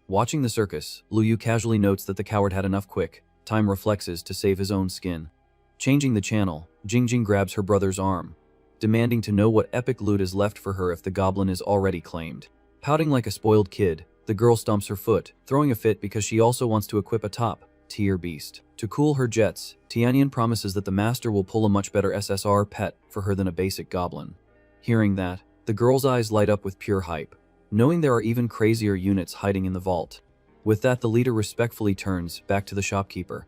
Watching the circus, Lu Yu casually notes that the coward had enough quick time reflexes to save his own skin. Changing the channel, Jingjing grabs her brother's arm, demanding to know what epic loot is left for her if the goblin is already claimed. Pouting like a spoiled kid, the girl stomps her foot, throwing a fit because she also wants to equip a top-tier beast. To cool her jets, Tianyan promises that the master will pull a much better SSR pet for her than a basic goblin. Hearing that, the girl's eyes light up with pure hype, knowing there are even crazier units hiding in the vault. With that, the leader respectfully turns back to the shopkeeper,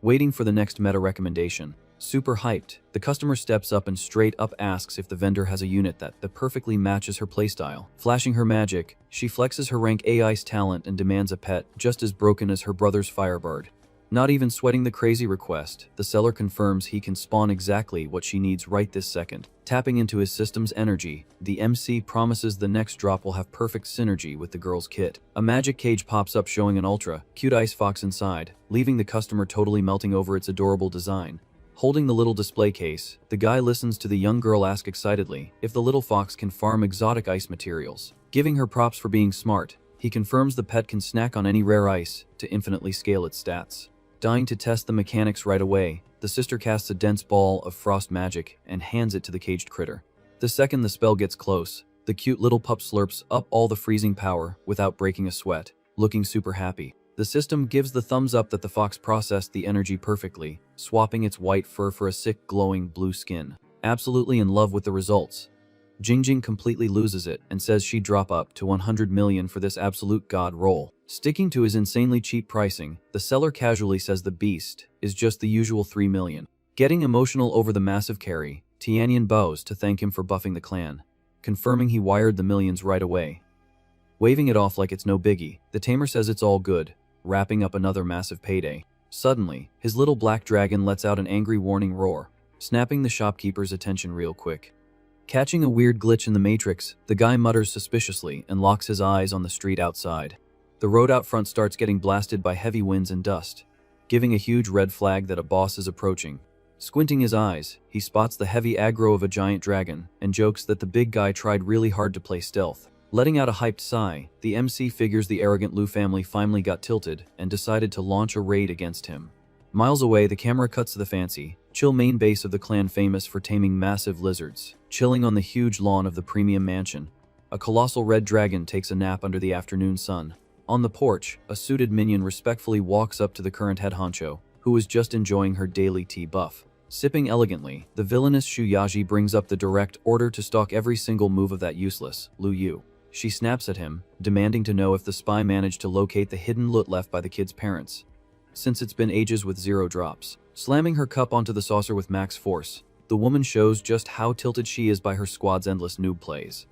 waiting for the next meta recommendation. Super hyped, the customer steps up and straight up asks if the vendor has a unit that perfectly matches her playstyle. Flashing her magic, she flexes her rank AI's talent and demands a pet just as broken as her brother's Firebird. Not even sweating the crazy request, the seller confirms he can spawn exactly what she needs right this second. Tapping into his system's energy, the MC promises the next drop will have perfect synergy with the girl's kit. A magic cage pops up showing an ultra cute ice fox inside, leaving the customer totally melting over its adorable design. Holding the little display case, the guy listens to the young girl ask excitedly if the little fox can farm exotic ice materials. Giving her props for being smart, he confirms the pet can snack on any rare ice to infinitely scale its stats. Dying to test the mechanics right away, the sister casts a dense ball of frost magic and hands it to the caged critter. The second the spell gets close, the cute little pup slurps up all the freezing power without breaking a sweat, looking super happy. The system gives the thumbs up that the fox processed the energy perfectly, swapping its white fur for a sick, glowing blue skin. Absolutely in love with the results, Jingjing completely loses it and says she'd drop up to 100 million for this absolute god roll. Sticking to his insanely cheap pricing, the seller casually says the beast is just the usual 3 million. Getting emotional over the massive carry, Tianyan bows to thank him for buffing the clan, confirming he wired the millions right away. Waving it off like it's no biggie, the tamer says it's all good, wrapping up another massive payday. Suddenly, his little black dragon lets out an angry warning roar, snapping the shopkeeper's attention real quick. Catching a weird glitch in the matrix, the guy mutters suspiciously and locks his eyes on the street outside. The road out front starts getting blasted by heavy winds and dust, giving a huge red flag that a boss is approaching. Squinting his eyes, he spots the heavy aggro of a giant dragon and jokes that the big guy tried really hard to play stealth. Letting out a hyped sigh, the MC figures the arrogant Lu family finally got tilted and decided to launch a raid against him. Miles away, the camera cuts to the fancy, chill main base of the clan famous for taming massive lizards. Chilling on the huge lawn of the premium mansion, a colossal red dragon takes a nap under the afternoon sun. On the porch, a suited minion respectfully walks up to the current head honcho, who is just enjoying her daily tea buff. Sipping elegantly, the villainous Shu Yaji brings up the direct order to stalk every single move of that useless Lu Yu. She snaps at him, demanding to know if the spy managed to locate the hidden loot left by the kid's parents, since it's been ages with 0 drops. Slamming her cup onto the saucer with max force, the woman shows just how tilted she is by her squad's endless noob plays.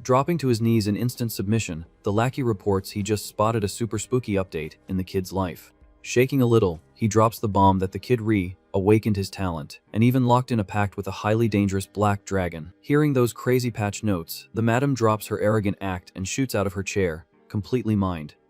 Dropping to his knees in instant submission, the lackey reports he just spotted a super spooky update in the kid's life. Shaking a little, he drops the bomb that the kid awakened his talent, and even locked in a pact with a highly dangerous black dragon. Hearing those crazy patch notes, the madam drops her arrogant act and shoots out of her chair, completely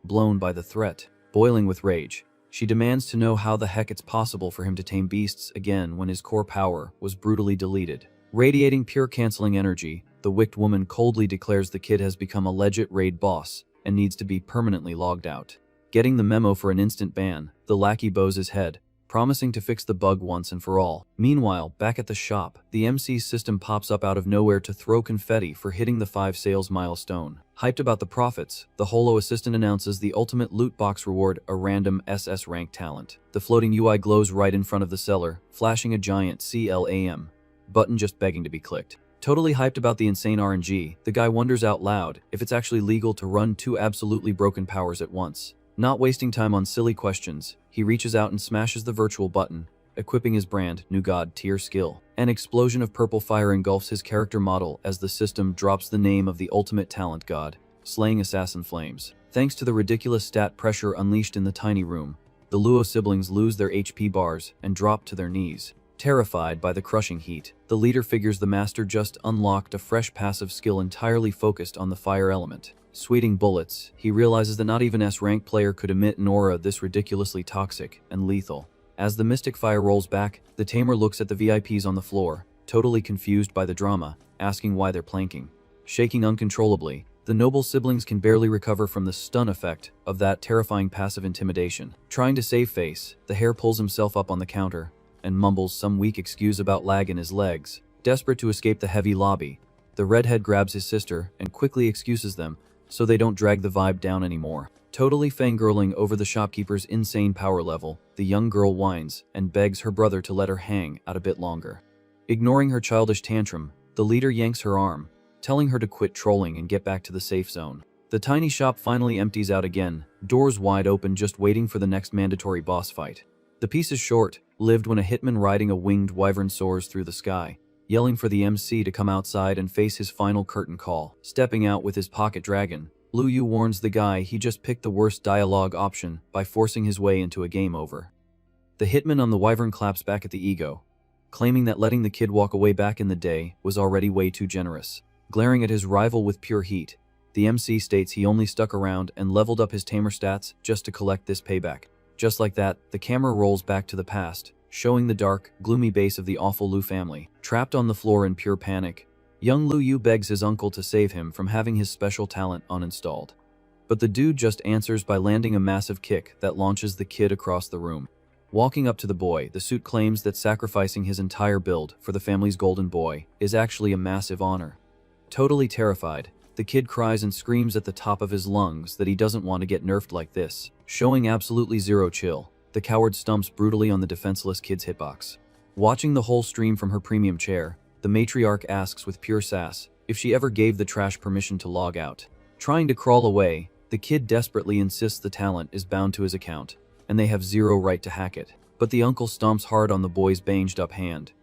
blown by the threat. Boiling with rage, she demands to know how the heck it's possible for him to tame beasts again when his core power was brutally deleted. Radiating pure canceling energy, the wicked woman coldly declares the kid has become a legit raid boss and needs to be permanently logged out. Getting the memo for an instant ban, the lackey bows his head, promising to fix the bug once and for all. Meanwhile, back at the shop, the MC's system pops up out of nowhere to throw confetti for hitting the 5 sales milestone. Hyped about the profits, the holo assistant announces the ultimate loot box reward, a random SS-Rank talent. The floating UI glows right in front of the seller, flashing a giant CLAM button just begging to be clicked. Totally hyped about the insane RNG, the guy wonders out loud if it's actually legal to run 2 absolutely broken powers at once. Not wasting time on silly questions, he reaches out and smashes the virtual button, equipping his brand new god tier skill. An explosion of purple fire engulfs his character model as the system drops the name of the ultimate talent god, slaying assassin flames. Thanks to the ridiculous stat pressure unleashed in the tiny room, the Luo siblings lose their HP bars and drop to their knees. Terrified by the crushing heat, the leader figures the master just unlocked a fresh passive skill entirely focused on the fire element. Sweating bullets, he realizes that not even S-rank player could emit an aura this ridiculously toxic and lethal. As the mystic fire rolls back, the tamer looks at the VIPs on the floor, totally confused by the drama, asking why they're planking. Shaking uncontrollably, the noble siblings can barely recover from the stun effect of that terrifying passive intimidation. Trying to save face, the hare pulls himself up on the counter and mumbles some weak excuse about lag in his legs. Desperate to escape the heavy lobby, the redhead grabs his sister and quickly excuses them so they don't drag the vibe down anymore. Totally fangirling over the shopkeeper's insane power level, the young girl whines and begs her brother to let her hang out a bit longer. Ignoring her childish tantrum, the leader yanks her arm, telling her to quit trolling and get back to the safe zone. The tiny shop finally empties out again, doors wide open just waiting for the next mandatory boss fight. The piece is short-lived when a hitman riding a winged wyvern soars through the sky, yelling for the MC to come outside and face his final curtain call. Stepping out with his pocket dragon, Lu Yu warns the guy he just picked the worst dialogue option by forcing his way into a game over. The hitman on the wyvern claps back at the ego, claiming that letting the kid walk away back in the day was already way too generous. Glaring at his rival with pure heat, the MC states he only stuck around and leveled up his tamer stats just to collect this payback. Just like that, the camera rolls back to the past, showing the dark, gloomy base of the awful Lu family. Trapped on the floor in pure panic, young Lu Yu begs his uncle to save him from having his special talent uninstalled. But the dude just answers by landing a massive kick that launches the kid across the room. Walking up to the boy, the suit claims that sacrificing his entire build for the family's golden boy is actually a massive honor. Totally terrified, the kid cries and screams at the top of his lungs that he doesn't want to get nerfed like this. Showing absolutely zero chill, the coward stumps brutally on the defenseless kid's hitbox. Watching the whole stream from her premium chair, the matriarch asks with pure sass if she ever gave the trash permission to log out. Trying to crawl away, the kid desperately insists the talent is bound to his account, and they have zero right to hack it. But the uncle stomps hard on the boy's banged up hand,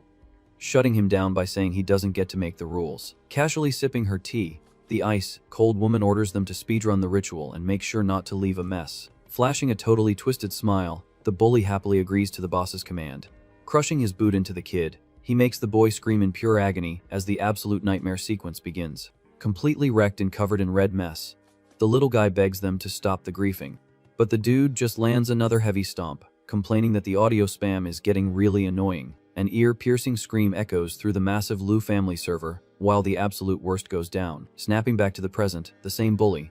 shutting him down by saying he doesn't get to make the rules. Casually sipping her tea, the ice-cold woman orders them to speedrun the ritual and make sure not to leave a mess. Flashing a totally twisted smile, the bully happily agrees to the boss's command. Crushing his boot into the kid, he makes the boy scream in pure agony as the absolute nightmare sequence begins. Completely wrecked and covered in red mess, the little guy begs them to stop the griefing. But the dude just lands another heavy stomp, complaining that the audio spam is getting really annoying. An ear-piercing scream echoes through the massive Lu family server, while the absolute worst goes down. Snapping back to the present, the same bully,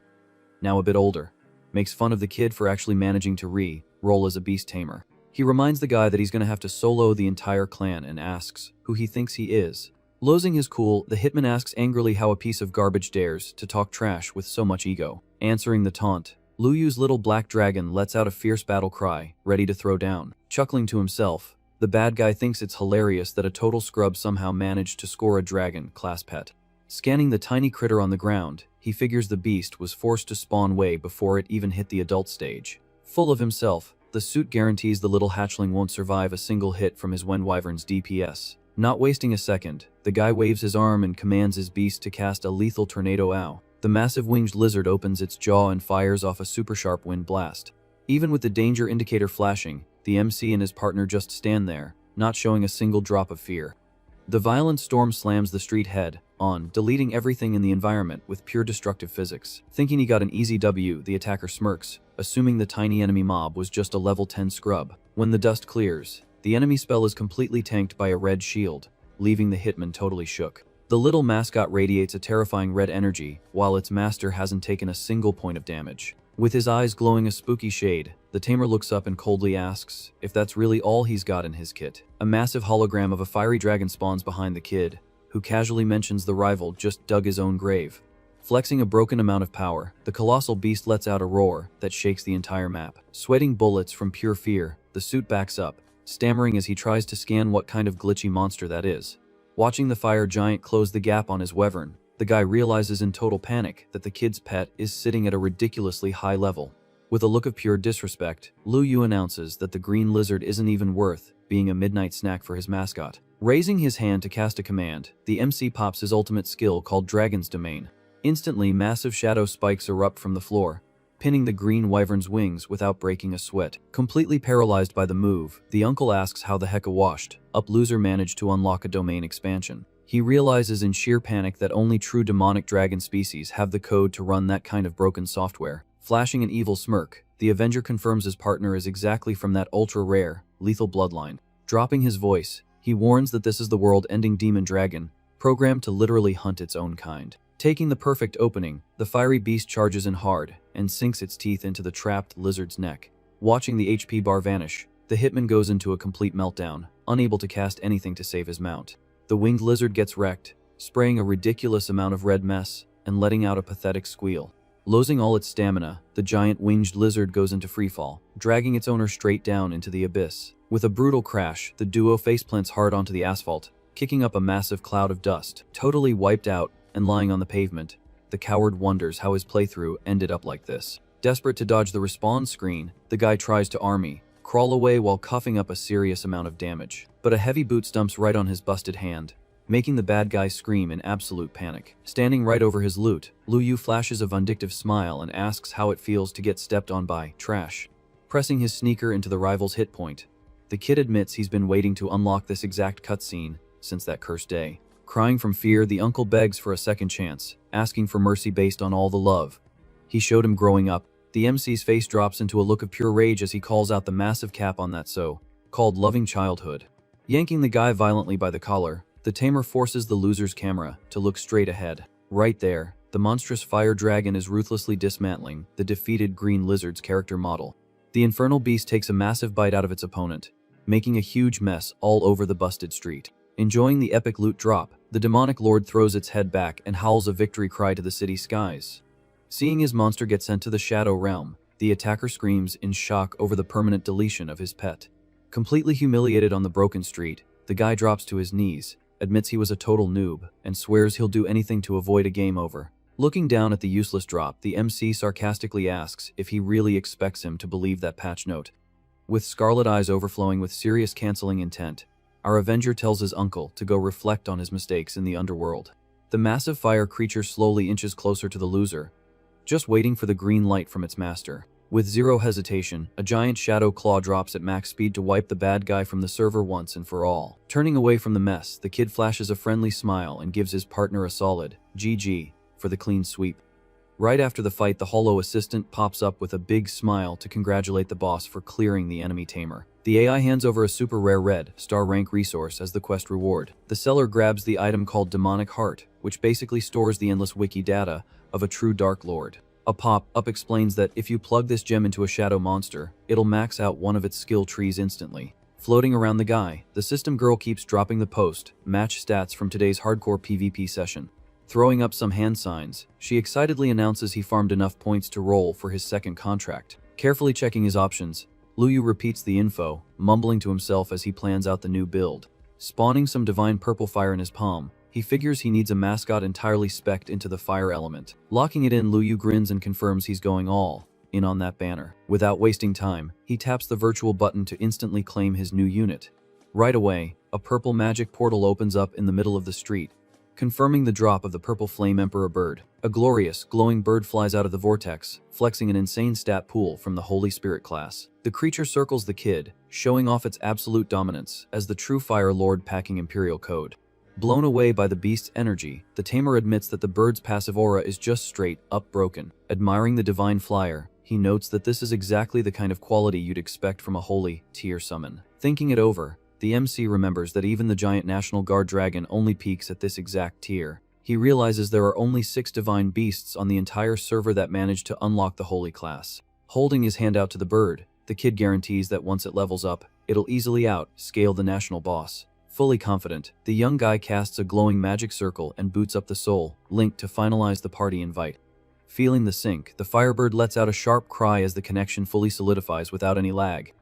now a bit older, makes fun of the kid for actually managing to roll as a beast tamer. He reminds the guy that he's gonna have to solo the entire clan and asks who he thinks he is. Losing his cool, the hitman asks angrily how a piece of garbage dares to talk trash with so much ego. Answering the taunt, Lu Yu's little black dragon lets out a fierce battle cry, ready to throw down. Chuckling to himself, the bad guy thinks it's hilarious that a total scrub somehow managed to score a dragon class pet. Scanning the tiny critter on the ground, he figures the beast was forced to spawn way before it even hit the adult stage. Full of himself, the suit guarantees the little hatchling won't survive a single hit from his wyvern's DPS. Not wasting a second, the guy waves his arm and commands his beast to cast a lethal tornado ow. The massive winged lizard opens its jaw and fires off a super sharp wind blast. Even with the danger indicator flashing, the MC and his partner just stand there, not showing a single drop of fear. The violent storm slams the street head on, deleting everything in the environment with pure destructive physics. Thinking he got an easy W, the attacker smirks, assuming the tiny enemy mob was just a level 10 scrub. When the dust clears, the enemy spell is completely tanked by a red shield, leaving the hitman totally shook. The little mascot radiates a terrifying red energy, while its master hasn't taken a single point of damage. With his eyes glowing a spooky shade, the tamer looks up and coldly asks if that's really all he's got in his kit. A massive hologram of a fiery dragon spawns behind the kid, who casually mentions the rival just dug his own grave. Flexing a broken amount of power, the colossal beast lets out a roar that shakes the entire map. Sweating bullets from pure fear, the suit backs up, stammering as he tries to scan what kind of glitchy monster that is. Watching the fire giant close the gap on his wyvern, the guy realizes in total panic that the kid's pet is sitting at a ridiculously high level. With a look of pure disrespect, Lu Yu announces that the green lizard isn't even worth being a midnight snack for his mascot. Raising his hand to cast a command, the MC pops his ultimate skill called Dragon's Domain. Instantly, massive shadow spikes erupt from the floor, pinning the green wyvern's wings without breaking a sweat. Completely paralyzed by the move, the uncle asks how the heck a washed up loser managed to unlock a domain expansion. He realizes in sheer panic that only true demonic dragon species have the code to run that kind of broken software. Flashing an evil smirk, the Avenger confirms his partner is exactly from that ultra-rare, lethal bloodline. Dropping his voice, he warns that this is the world-ending demon dragon, programmed to literally hunt its own kind. Taking the perfect opening, the fiery beast charges in hard and sinks its teeth into the trapped lizard's neck. Watching the HP bar vanish, the hitman goes into a complete meltdown, unable to cast anything to save his mount. The winged lizard gets wrecked, spraying a ridiculous amount of red mess and letting out a pathetic squeal. Losing all its stamina, the giant winged lizard goes into freefall, dragging its owner straight down into the abyss. With a brutal crash, the duo faceplants hard onto the asphalt, kicking up a massive cloud of dust. Totally wiped out and lying on the pavement, the coward wonders how his playthrough ended up like this. Desperate to dodge the respawn screen, the guy tries to army crawl away while coughing up a serious amount of damage. But a heavy boot stumps right on his busted hand, making the bad guy scream in absolute panic. Standing right over his loot, Lu Yu flashes a vindictive smile and asks how it feels to get stepped on by trash. Pressing his sneaker into the rival's hit point, The kid admits he's been waiting to unlock this exact cutscene since that cursed day. Crying from fear, the uncle begs for a second chance, asking for mercy based on all the love he showed him growing up. The MC's face drops into a look of pure rage as he calls out the massive cap on that so-called loving childhood. Yanking the guy violently by the collar, the tamer forces the loser's camera to look straight ahead. Right there, the monstrous fire dragon is ruthlessly dismantling the defeated green lizard's character model. The infernal beast takes a massive bite out of its opponent, making a huge mess all over the busted street. Enjoying the epic loot drop, the demonic lord throws its head back and howls a victory cry to the city skies. Seeing his monster get sent to the Shadow Realm, the attacker screams in shock over the permanent deletion of his pet. Completely humiliated on the broken street, the guy drops to his knees, admits he was a total noob, and swears he'll do anything to avoid a game over. Looking down at the useless drop, the MC sarcastically asks if he really expects him to believe that patch note. With scarlet eyes overflowing with serious canceling intent, our Avenger tells his uncle to go reflect on his mistakes in the underworld. The massive fire creature slowly inches closer to the loser, just waiting for the green light from its master. With zero hesitation, a giant shadow claw drops at max speed to wipe the bad guy from the server once and for all. Turning away from the mess, the kid flashes a friendly smile and gives his partner a solid GG for the clean sweep. Right after the fight, the hollow assistant pops up with a big smile to congratulate the boss for clearing the enemy tamer. The AI hands over a super rare red star rank resource as the quest reward. The seller grabs the item called Demonic Heart, which basically stores the endless wiki data of a true Dark Lord. A pop-up explains that if you plug this gem into a shadow monster, it'll max out one of its skill trees instantly. Floating around the guy, the system girl keeps dropping the post, match stats from today's hardcore PvP session. Throwing up some hand signs, she excitedly announces he farmed enough points to roll for his second contract. Carefully checking his options, Luyu repeats the info, mumbling to himself as he plans out the new build. Spawning some divine purple fire in his palm, he figures he needs a mascot entirely spec'd into the fire element. Locking it in, Luyu grins and confirms he's going all in on that banner. Without wasting time, he taps the virtual button to instantly claim his new unit. Right away, a purple magic portal opens up in the middle of the street, confirming the drop of the purple flame emperor bird. A glorious, glowing bird flies out of the vortex, flexing an insane stat pool from the Holy Spirit class. The creature circles the kid, showing off its absolute dominance as the true Fire Lord packing Imperial code. Blown away by the beast's energy, the tamer admits that the bird's passive aura is just straight up broken. Admiring the divine flyer, he notes that this is exactly the kind of quality you'd expect from a holy tier summon. Thinking it over, the MC remembers that even the giant National Guard dragon only peaks at this exact tier. He realizes there are only 6 divine beasts on the entire server that managed to unlock the holy class. Holding his hand out to the bird, the kid guarantees that once it levels up, it'll easily scale the national boss. Fully confident, the young guy casts a glowing magic circle and boots up the soul link to finalize the party invite. Feeling the sync, the firebird lets out a sharp cry as the connection fully solidifies without any lag.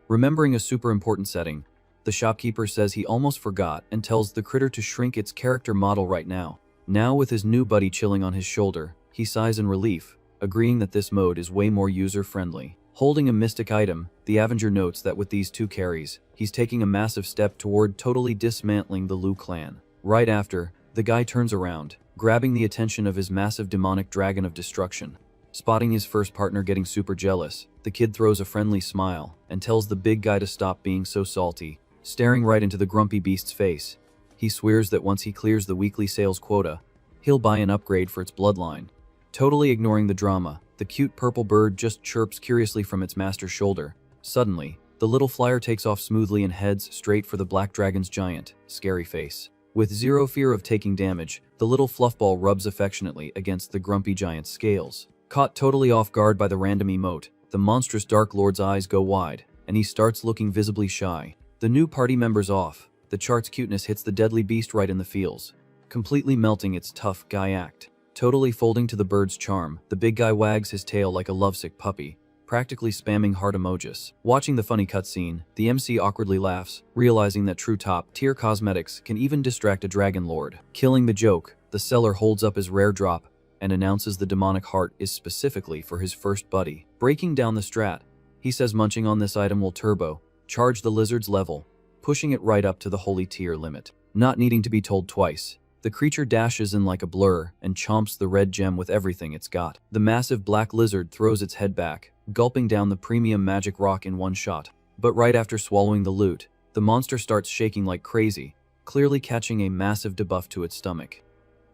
Remembering a super important setting, the shopkeeper says he almost forgot and tells the critter to shrink its character model right now. Now with his new buddy chilling on his shoulder, he sighs in relief, agreeing that this mode is way more user-friendly. Holding a mystic item, the Avenger notes that with these 2 carries, he's taking a massive step toward totally dismantling the Lu clan. Right after, the guy turns around, grabbing the attention of his massive demonic dragon of destruction. Spotting his first partner getting super jealous, the kid throws a friendly smile and tells the big guy to stop being so salty. Staring right into the grumpy beast's face, he swears that once he clears the weekly sales quota, he'll buy an upgrade for its bloodline. Totally ignoring the drama, the cute purple bird just chirps curiously from its master's shoulder. Suddenly, the little flyer takes off smoothly and heads straight for the black dragon's giant, scary face. With zero fear of taking damage, the little fluffball rubs affectionately against the grumpy giant's scales. Caught totally off guard by the random emote, the monstrous Dark Lord's eyes go wide, and he starts looking visibly shy. The new party members off, the chart's cuteness hits the deadly beast right in the feels, completely melting its tough guy act. Totally folding to the bird's charm, the big guy wags his tail like a lovesick puppy, practically spamming heart emojis. Watching the funny cutscene, the MC awkwardly laughs, realizing that true top-tier cosmetics can even distract a dragon lord. Killing the joke, the seller holds up his rare drop and announces the demonic heart is specifically for his first buddy. Breaking down the strat, he says munching on this item will charge the lizard's level, pushing it right up to the holy tier limit. Not needing to be told twice, the creature dashes in like a blur and chomps the red gem with everything it's got. The massive black lizard throws its head back, gulping down the premium magic rock in one shot. But right after swallowing the loot, the monster starts shaking like crazy, clearly catching a massive debuff to its stomach.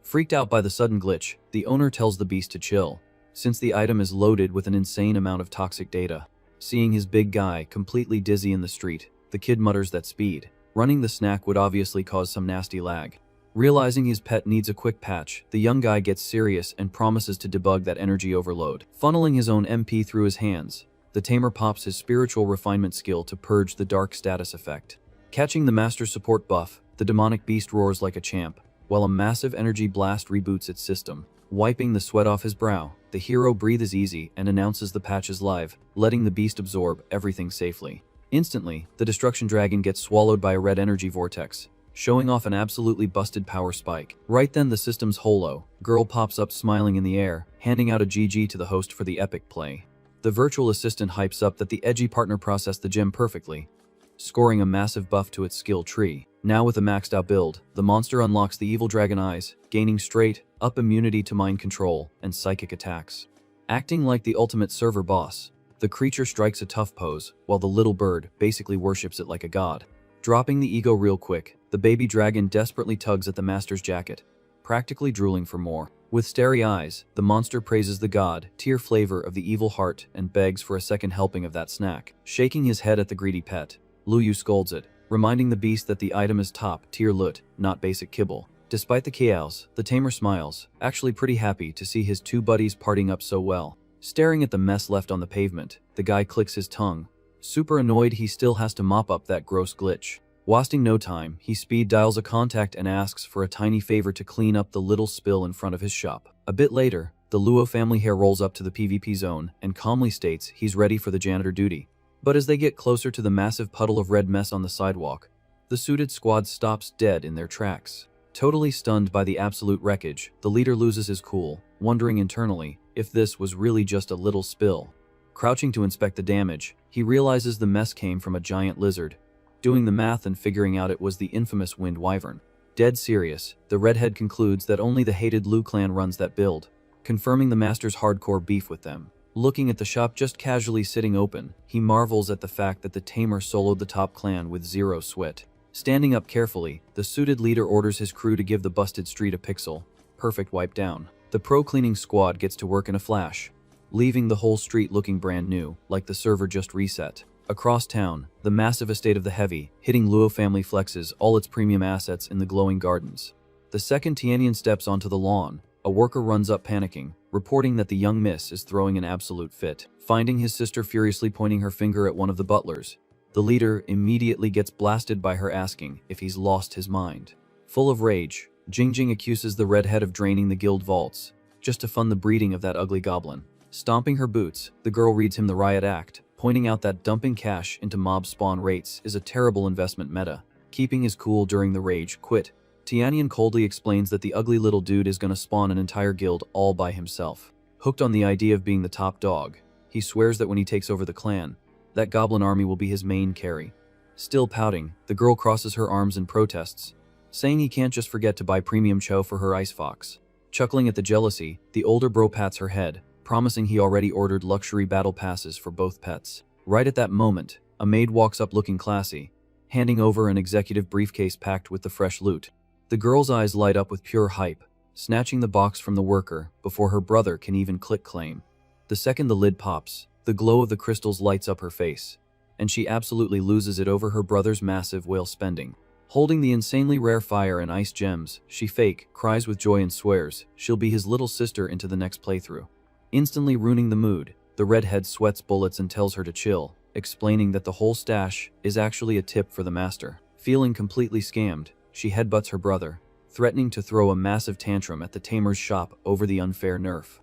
Freaked out by the sudden glitch, the owner tells the beast to chill, since the item is loaded with an insane amount of toxic data. Seeing his big guy completely dizzy in the street, the kid mutters that speed, running the snack would obviously cause some nasty lag. Realizing his pet needs a quick patch, the young guy gets serious and promises to debug that energy overload. Funneling his own MP through his hands, the tamer pops his spiritual refinement skill to purge the dark status effect. Catching the master's support buff, the demonic beast roars like a champ, while a massive energy blast reboots its system. Wiping the sweat off his brow, the hero breathes easy and announces the patch is live, letting the beast absorb everything safely. Instantly, the destruction dragon gets swallowed by a red energy vortex, showing off an absolutely busted power spike. Right then the system's holo girl pops up smiling in the air, handing out a GG to the host for the epic play. The virtual assistant hypes up that the edgy partner processed the gem perfectly, scoring a massive buff to its skill tree. Now with a maxed out build, the monster unlocks the evil dragon eyes, gaining straight up immunity to mind control and psychic attacks. Acting like the ultimate server boss, the creature strikes a tough pose, while the little bird basically worships it like a god. Dropping the ego real quick, the baby dragon desperately tugs at the master's jacket, practically drooling for more. With starry eyes, the monster praises the god tier flavor of the evil heart and begs for a second helping of that snack. Shaking his head at the greedy pet, Luyu scolds it, reminding the beast that the item is top tier loot, not basic kibble. Despite the chaos, the tamer smiles, actually pretty happy to see his two buddies partying up so well. Staring at the mess left on the pavement, the guy clicks his tongue, super annoyed he still has to mop up that gross glitch. Wasting no time, he speed dials a contact and asks for a tiny favor to clean up the little spill in front of his shop. A bit later, the Luo family hair rolls up to the PvP zone and calmly states he's ready for the janitor duty. But as they get closer to the massive puddle of red mess on the sidewalk, the suited squad stops dead in their tracks. Totally stunned by the absolute wreckage, the leader loses his cool, wondering internally if this was really just a little spill. Crouching to inspect the damage, he realizes the mess came from a giant lizard. Doing the math and figuring out it was the infamous Wind Wyvern. Dead serious, the redhead concludes that only the hated Lu clan runs that build, confirming the master's hardcore beef with them. Looking at the shop just casually sitting open, he marvels at the fact that the tamer soloed the top clan with zero sweat. Standing up carefully, the suited leader orders his crew to give the busted street a pixel perfect wipe down. The pro cleaning squad gets to work in a flash, leaving the whole street looking brand new, like the server just reset. Across town, the massive estate of the Heavy, hitting Luo family flexes all its premium assets in the glowing gardens. The second Tianian steps onto the lawn, a worker runs up panicking, reporting that the young miss is throwing an absolute fit. Finding his sister furiously pointing her finger at one of the butlers, the leader immediately gets blasted by her asking if he's lost his mind. Full of rage, Jingjing accuses the redhead of draining the guild vaults, just to fund the breeding of that ugly goblin. Stomping her boots, the girl reads him the riot act, pointing out that dumping cash into mob spawn rates is a terrible investment meta. Keeping his cool during the rage quit, Tianian coldly explains that the ugly little dude is gonna spawn an entire guild all by himself. Hooked on the idea of being the top dog, he swears that when he takes over the clan, that goblin army will be his main carry. Still pouting, the girl crosses her arms in protests, saying he can't just forget to buy premium chow for her ice fox. Chuckling at the jealousy, the older bro pats her head, promising he already ordered luxury battle passes for both pets. Right at that moment, a maid walks up looking classy, handing over an executive briefcase packed with the fresh loot. The girl's eyes light up with pure hype, snatching the box from the worker before her brother can even click claim. The second the lid pops, the glow of the crystals lights up her face, and she absolutely loses it over her brother's massive whale spending. Holding the insanely rare fire and ice gems, she cries with joy and swears she'll be his little sister into the next playthrough. Instantly ruining the mood, the redhead sweats bullets and tells her to chill, explaining that the whole stash is actually a tip for the master. Feeling completely scammed, she headbutts her brother, threatening to throw a massive tantrum at the tamer's shop over the unfair nerf.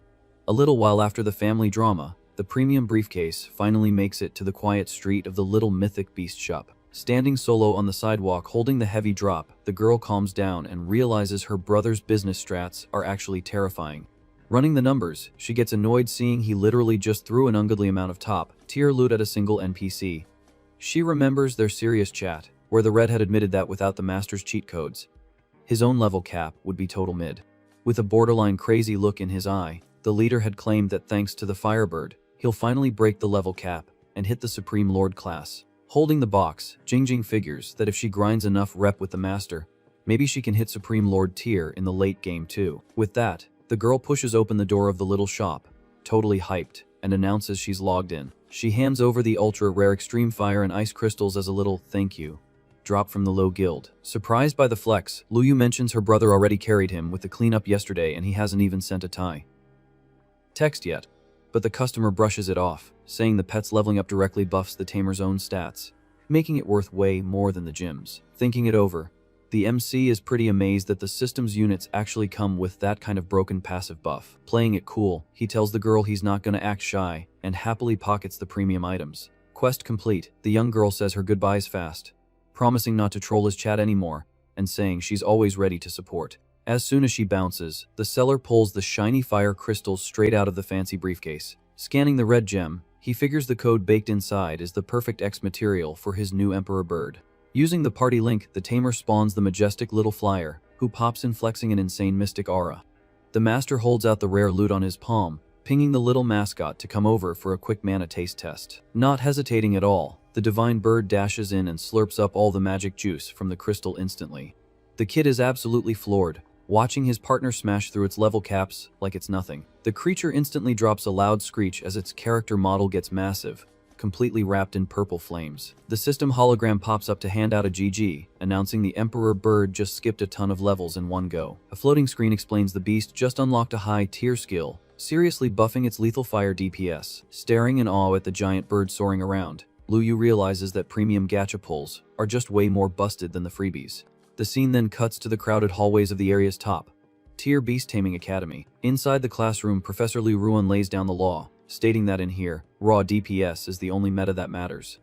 A little while after the family drama, the premium briefcase finally makes it to the quiet street of the little mythic beast shop. Standing solo on the sidewalk holding the heavy drop, the girl calms down and realizes her brother's business strats are actually terrifying. Running the numbers, she gets annoyed seeing he literally just threw an ungodly amount of top-tier loot at a single NPC. She remembers their serious chat, where the redhead admitted that without the master's cheat codes, his own level cap would be total mid. With a borderline crazy look in his eye, the leader had claimed that thanks to the Firebird, he'll finally break the level cap and hit the Supreme Lord class. Holding the box, Jingjing figures that if she grinds enough rep with the master, maybe she can hit Supreme Lord tier in the late game too. With that, the girl pushes open the door of the little shop, totally hyped, and announces she's logged in. She hands over the ultra rare extreme fire and ice crystals as a little thank you drop from the low guild. Surprised by the flex, Luyu mentions her brother already carried him with the cleanup yesterday and he hasn't even sent a Thai text yet. But the customer brushes it off, saying the pet's leveling up directly buffs the tamer's own stats, making it worth way more than the gym's. Thinking it over, the MC is pretty amazed that the system's units actually come with that kind of broken passive buff. Playing it cool, he tells the girl he's not gonna act shy and happily pockets the premium items. Quest complete, the young girl says her goodbyes fast, promising not to troll his chat anymore and saying she's always ready to support. As soon as she bounces, the seller pulls the shiny fire crystals straight out of the fancy briefcase. Scanning the red gem, he figures the code baked inside is the perfect X material for his new Emperor bird. Using the party link, the tamer spawns the majestic little flyer, who pops in flexing an insane mystic aura. The master holds out the rare loot on his palm, pinging the little mascot to come over for a quick mana taste test. Not hesitating at all, the divine bird dashes in and slurps up all the magic juice from the crystal instantly. The kid is absolutely floored, watching his partner smash through its level caps like it's nothing. The creature instantly drops a loud screech as its character model gets massive, completely wrapped in purple flames. The system hologram pops up to hand out a GG, announcing the Emperor bird just skipped a ton of levels in one go. A floating screen explains the beast just unlocked a high tier skill, seriously buffing its lethal fire DPS. Staring in awe at the giant bird soaring around, Luyu realizes that premium gacha pulls are just way more busted than the freebies. The scene then cuts to the crowded hallways of the area's top tier beast taming academy. Inside the classroom, Professor Liu Ruan lays down the law, stating that in here, raw DPS is the only meta that matters.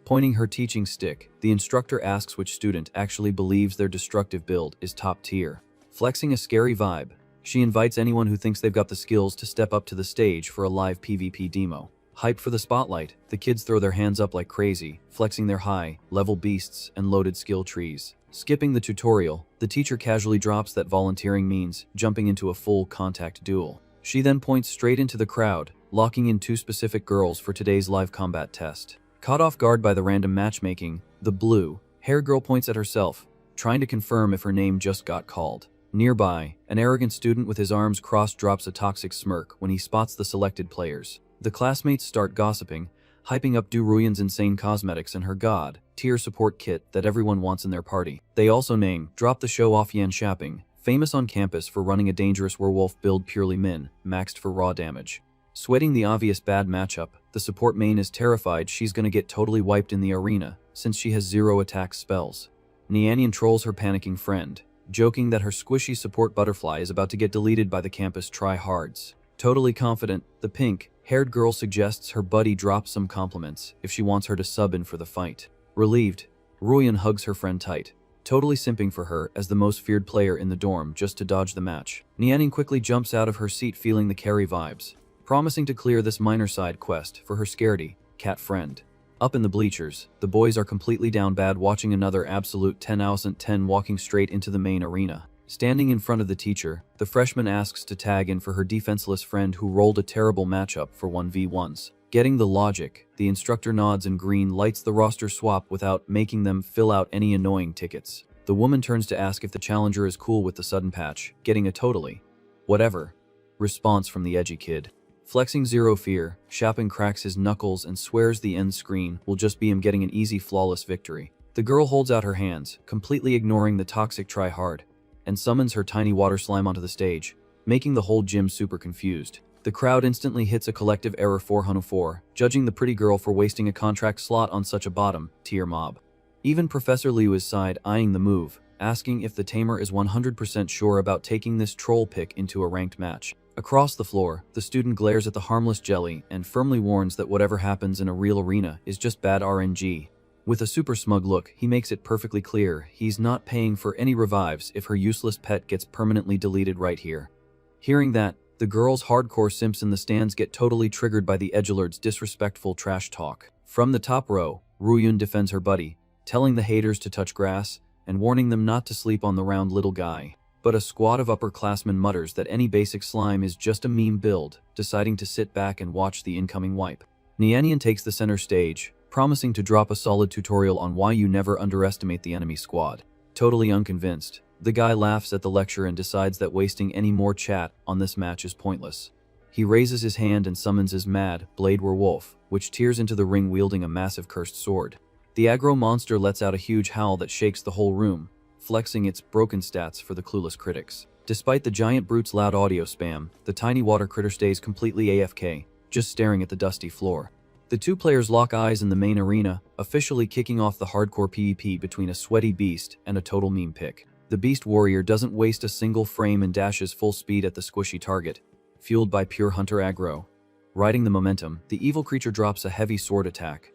Pointing her teaching stick, the instructor asks which student actually believes their destructive build is top tier. Flexing a scary vibe, she invites anyone who thinks they've got the skills to step up to the stage for a live PvP demo. Hyped for the spotlight, the kids throw their hands up like crazy, flexing their high-level beasts and loaded skill trees. Skipping the tutorial, the teacher casually drops that volunteering means jumping into a full contact duel. She then points straight into the crowd, locking in two specific girls for today's live combat test. Caught off guard by the random matchmaking, the blue-haired girl points at herself, trying to confirm if her name just got called. Nearby, an arrogant student with his arms crossed drops a toxic smirk when he spots the selected players. The classmates start gossiping, hyping up Du Ruyan's insane cosmetics and her god-tier support kit that everyone wants in their party. They also drop the show-off Yan Shapping, famous on campus for running a dangerous werewolf build purely maxed for raw damage. Sweating the obvious bad matchup, the support main is terrified she's gonna get totally wiped in the arena since she has 0 attack spells. Nianian trolls her panicking friend, joking that her squishy support butterfly is about to get deleted by the campus try-hards. Totally confident, the pink-haired girl suggests her buddy drop some compliments if she wants her to sub in for the fight. Relieved, Ruyan hugs her friend tight, totally simping for her as the most feared player in the dorm just to dodge the match. Nianian quickly jumps out of her seat feeling the carry vibes, promising to clear this minor side quest for her scaredy cat friend. Up in the bleachers, the boys are completely down bad watching another absolute 10 out of 10 walking straight into the main arena. Standing in front of the teacher, the freshman asks to tag in for her defenseless friend who rolled a terrible matchup for 1v1s. Getting the logic, the instructor nods and green lights the roster swap without making them fill out any annoying tickets. The woman turns to ask if the challenger is cool with the sudden patch, getting a totally whatever response from the edgy kid. Flexing zero fear, Shapping cracks his knuckles and swears the end screen will just be him getting an easy flawless victory. The girl holds out her hands, completely ignoring the toxic try-hard, and summons her tiny water slime onto the stage, making the whole gym super confused. The crowd instantly hits a collective error 404, judging the pretty girl for wasting a contract slot on such a bottom-tier mob. Even Professor Liu is side eyeing the move, asking if the tamer is 100% sure about taking this troll pick into a ranked match. Across the floor, the student glares at the harmless jelly and firmly warns that whatever happens in a real arena is just bad RNG. With a super smug look, he makes it perfectly clear he's not paying for any revives if her useless pet gets permanently deleted right here. Hearing that, the girls' hardcore simps in the stands get totally triggered by the edgelord's disrespectful trash talk. From the top row, Ruyun defends her buddy, telling the haters to touch grass and warning them not to sleep on the round little guy. But a squad of upperclassmen mutters that any basic slime is just a meme build, deciding to sit back and watch the incoming wipe. Nianian takes the center stage, promising to drop a solid tutorial on why you never underestimate the enemy squad. Totally unconvinced, the guy laughs at the lecture and decides that wasting any more chat on this match is pointless. He raises his hand and summons his mad blade werewolf, which tears into the ring wielding a massive cursed sword. The aggro monster lets out a huge howl that shakes the whole room, flexing its broken stats for the clueless critics. Despite the giant brute's loud audio spam, the tiny water critter stays completely AFK, just staring at the dusty floor. The two players lock eyes in the main arena, officially kicking off the hardcore PvP between a sweaty beast and a total meme pick. The beast warrior doesn't waste a single frame and dashes full speed at the squishy target, fueled by pure hunter aggro. Riding the momentum, the evil creature drops a heavy sword attack,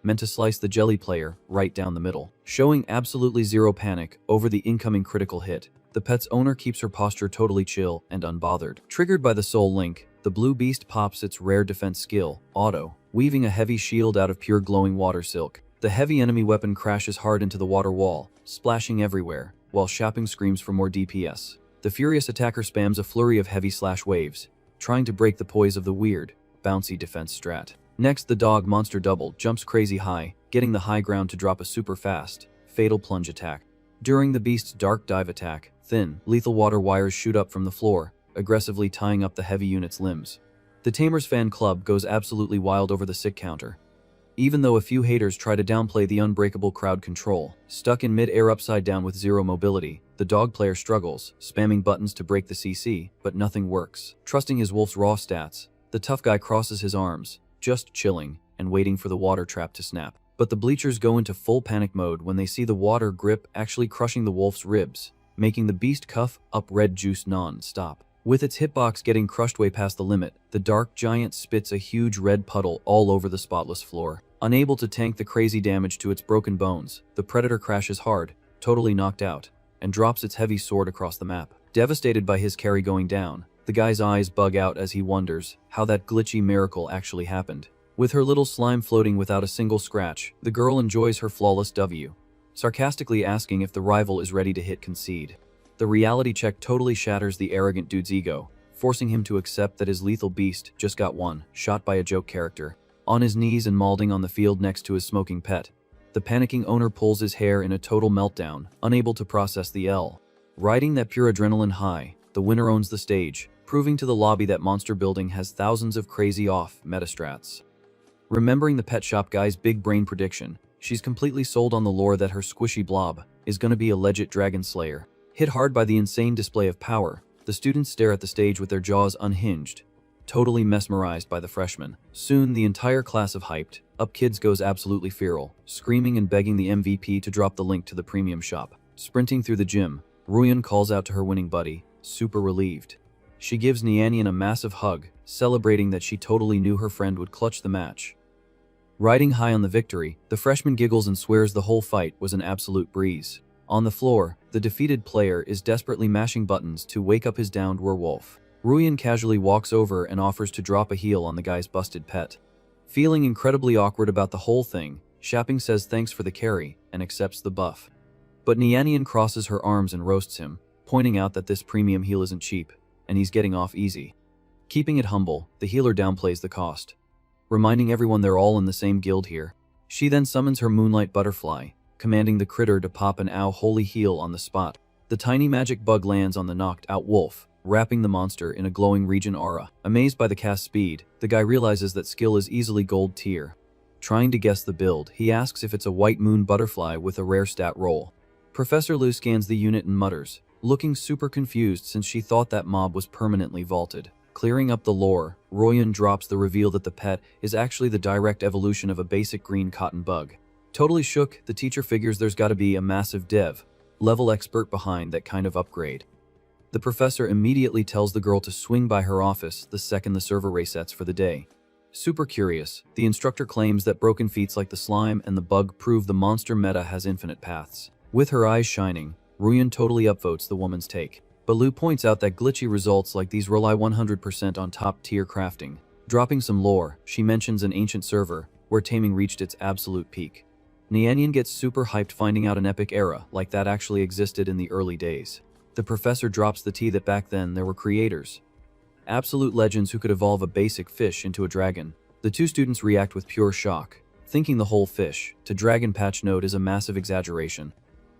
meant to slice the jelly player right down the middle. Showing absolutely zero panic over the incoming critical hit, the pet's owner keeps her posture totally chill and unbothered. Triggered by the soul link, the blue beast pops its rare defense skill, Auto, weaving a heavy shield out of pure glowing water silk. The heavy enemy weapon crashes hard into the water wall, splashing everywhere, while Shapping screams for more DPS. The furious attacker spams a flurry of heavy slash waves, trying to break the poise of the weird, bouncy defense strat. Next, the dog monster double jumps crazy high, getting the high ground to drop a super fast, fatal plunge attack. During the beast's dark dive attack, thin, lethal water wires shoot up from the floor, aggressively tying up the heavy unit's limbs. The Tamers fan club goes absolutely wild over the sick counter. Even though a few haters try to downplay the unbreakable crowd control, stuck in mid-air upside down with zero mobility, the dog player struggles, spamming buttons to break the CC, but nothing works. Trusting his wolf's raw stats, the tough guy crosses his arms, just chilling and waiting for the water trap to snap. But the bleachers go into full panic mode when they see the water grip actually crushing the wolf's ribs, making the beast cough up red juice non-stop. With its hitbox getting crushed way past the limit, the dark giant spits a huge red puddle all over the spotless floor. Unable to tank the crazy damage to its broken bones, the predator crashes hard, totally knocked out, and drops its heavy sword across the map. Devastated by his carry going down, the guy's eyes bug out as he wonders how that glitchy miracle actually happened. With her little slime floating without a single scratch, the girl enjoys her flawless W, sarcastically asking if the rival is ready to hit concede. The reality check totally shatters the arrogant dude's ego, forcing him to accept that his lethal beast just got one shot by a joke character. On his knees and mauling on the field next to his smoking pet, the panicking owner pulls his hair in a total meltdown, unable to process the L. Riding that pure adrenaline high, the winner owns the stage, proving to the lobby that monster building has thousands of crazy off metastrats. Remembering the pet shop guy's big brain prediction, she's completely sold on the lore that her squishy blob is gonna be a legit dragon slayer. Hit hard by the insane display of power, the students stare at the stage with their jaws unhinged, totally mesmerized by the freshmen. Soon, the entire class of hyped up kids goes absolutely feral, screaming and begging the MVP to drop the link to the premium shop. Sprinting through the gym, Ruyan calls out to her winning buddy, super relieved. She gives Nianian a massive hug, celebrating that she totally knew her friend would clutch the match. Riding high on the victory, the freshman giggles and swears the whole fight was an absolute breeze. On the floor, the defeated player is desperately mashing buttons to wake up his downed werewolf. Ruyan casually walks over and offers to drop a heel on the guy's busted pet. Feeling incredibly awkward about the whole thing, Shapping says thanks for the carry and accepts the buff. But Nianian crosses her arms and roasts him, pointing out that this premium heal isn't cheap, and he's getting off easy. Keeping it humble, the healer downplays the cost, reminding everyone they're all in the same guild here. She then summons her moonlight butterfly, commanding the critter to pop an ow holy heal on the spot. The tiny magic bug lands on the knocked out wolf, wrapping the monster in a glowing region aura. Amazed by the cast speed, the guy realizes that skill is easily gold tier. Trying to guess the build, he asks if it's a white moon butterfly with a rare stat roll. Professor Lu scans the unit and mutters, looking super confused since she thought that mob was permanently vaulted. Clearing up the lore, Ruyan drops the reveal that the pet is actually the direct evolution of a basic green cotton bug. Totally shook, the teacher figures there's gotta be a massive dev level expert behind that kind of upgrade. The professor immediately tells the girl to swing by her office the second the server resets for the day. Super curious, the instructor claims that broken feats like the slime and the bug prove the monster meta has infinite paths. With her eyes shining, Ruyan totally upvotes the woman's take. But Lu points out that glitchy results like these rely 100% on top-tier crafting. Dropping some lore, she mentions an ancient server where taming reached its absolute peak. Nianian gets super hyped finding out an epic era like that actually existed in the early days. The professor drops the tea that back then there were creators, absolute legends who could evolve a basic fish into a dragon. The two students react with pure shock, thinking the whole fish to dragon patch note is a massive exaggeration.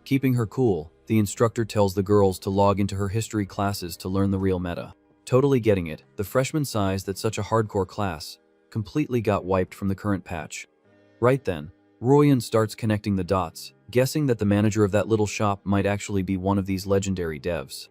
Keeping her cool, the instructor tells the girls to log into her history classes to learn the real meta. Totally getting it, the freshman sighs that such a hardcore class completely got wiped from the current patch. Right then, Royan starts connecting the dots, guessing that the manager of that little shop might actually be one of these legendary devs.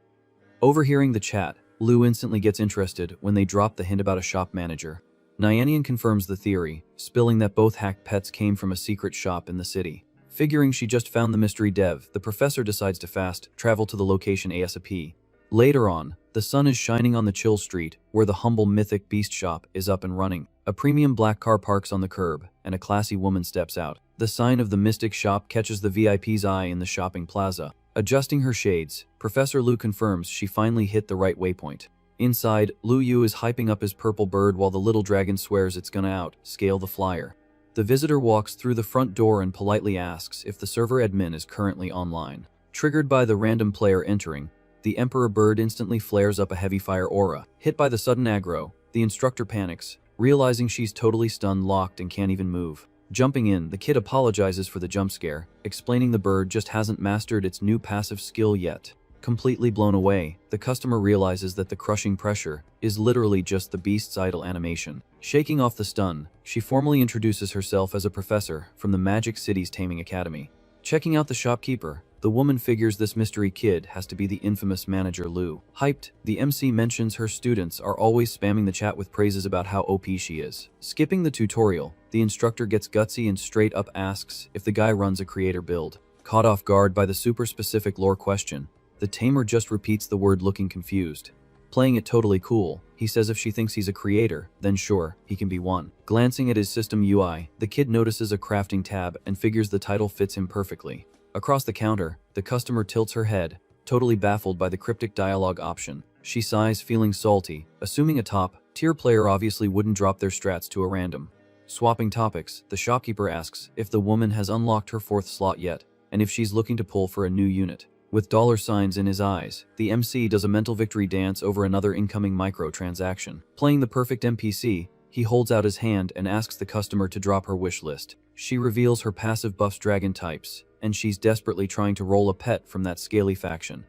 Overhearing the chat, Lou instantly gets interested when they drop the hint about a shop manager. Nyanian confirms the theory, spilling that both hacked pets came from a secret shop in the city. Figuring she just found the mystery dev, the professor decides to fast travel to the location ASAP. Later on, the sun is shining on the chill street, where the humble mythic beast shop is up and running. A premium black car parks on the curb, and a classy woman steps out. The sign of the mystic shop catches the VIP's eye in the shopping plaza. Adjusting her shades, Professor Lu confirms she finally hit the right waypoint. Inside, Lu Yu is hyping up his purple bird while the little dragon swears it's gonna out-scale the flyer. The visitor walks through the front door and politely asks if the server admin is currently online. Triggered by the random player entering, the Emperor bird instantly flares up a heavy fire aura. Hit by the sudden aggro, the instructor panics, realizing she's totally stun locked and can't even move. Jumping in, the kid apologizes for the jump scare, explaining the bird just hasn't mastered its new passive skill yet. Completely blown away, the customer realizes that the crushing pressure is literally just the beast's idle animation. Shaking off the stun, she formally introduces herself as a professor from the Magic City's Taming Academy. Checking out the shopkeeper, the woman figures this mystery kid has to be the infamous manager Lou. Hyped, the MC mentions her students are always spamming the chat with praises about how OP she is. Skipping the tutorial, the instructor gets gutsy and straight up asks if the guy runs a creator build. Caught off guard by the super specific lore question, the tamer just repeats the word looking confused. Playing it totally cool, he says if she thinks he's a creator, then sure, he can be one. Glancing at his system UI, the kid notices a crafting tab and figures the title fits him perfectly. Across the counter, the customer tilts her head, totally baffled by the cryptic dialogue option. She sighs, feeling salty, assuming a top-tier player obviously wouldn't drop their strats to a random. Swapping topics, the shopkeeper asks if the woman has unlocked her 4th slot yet, and if she's looking to pull for a new unit. With dollar signs in his eyes, the MC does a mental victory dance over another incoming microtransaction. Playing the perfect NPC, he holds out his hand and asks the customer to drop her wish list. She reveals her passive buffs dragon types, and she's desperately trying to roll a pet from that scaly faction.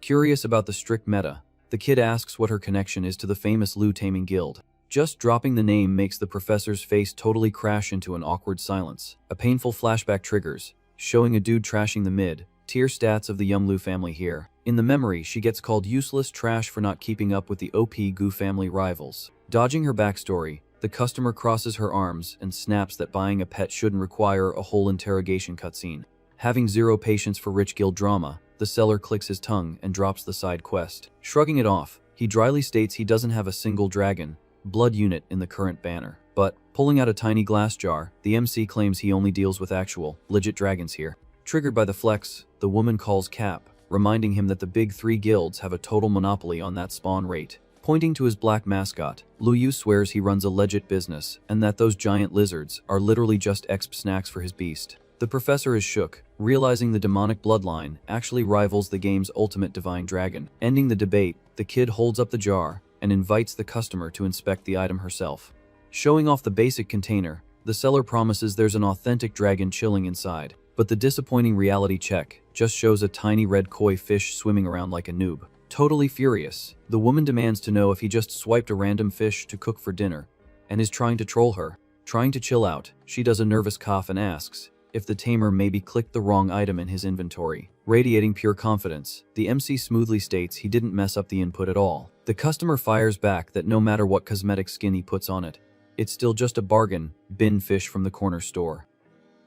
Curious about the strict meta, the kid asks what her connection is to the famous Lu Taming Guild. Just dropping the name makes the professor's face totally crash into an awkward silence. A painful flashback triggers, showing a dude trashing the mid-tier stats of the Yumlu family here. In the memory, she gets called useless trash for not keeping up with the OP Gu family rivals. Dodging her backstory, the customer crosses her arms and snaps that buying a pet shouldn't require a whole interrogation cutscene. Having zero patience for rich guild drama, the seller clicks his tongue and drops the side quest. Shrugging it off, he dryly states he doesn't have a single dragon blood unit in the current banner. But, pulling out a tiny glass jar, the MC claims he only deals with actual, legit dragons here. Triggered by the flex, the woman calls Cap, reminding him that the big 3 guilds have a total monopoly on that spawn rate. Pointing to his black mascot, Lu Yu swears he runs a legit business, and that those giant lizards are literally just exp snacks for his beast. The professor is shook, realizing the demonic bloodline actually rivals the game's ultimate divine dragon. Ending the debate, the kid holds up the jar and invites the customer to inspect the item herself. Showing off the basic container, the seller promises there's an authentic dragon chilling inside, but the disappointing reality check just shows a tiny red koi fish swimming around like a noob. Totally furious, the woman demands to know if he just swiped a random fish to cook for dinner, and is trying to troll her. Trying to chill out, she does a nervous cough and asks if the tamer maybe clicked the wrong item in his inventory. Radiating pure confidence, the MC smoothly states he didn't mess up the input at all. The customer fires back that no matter what cosmetic skin he puts on it, it's still just a bargain bin fish from the corner store.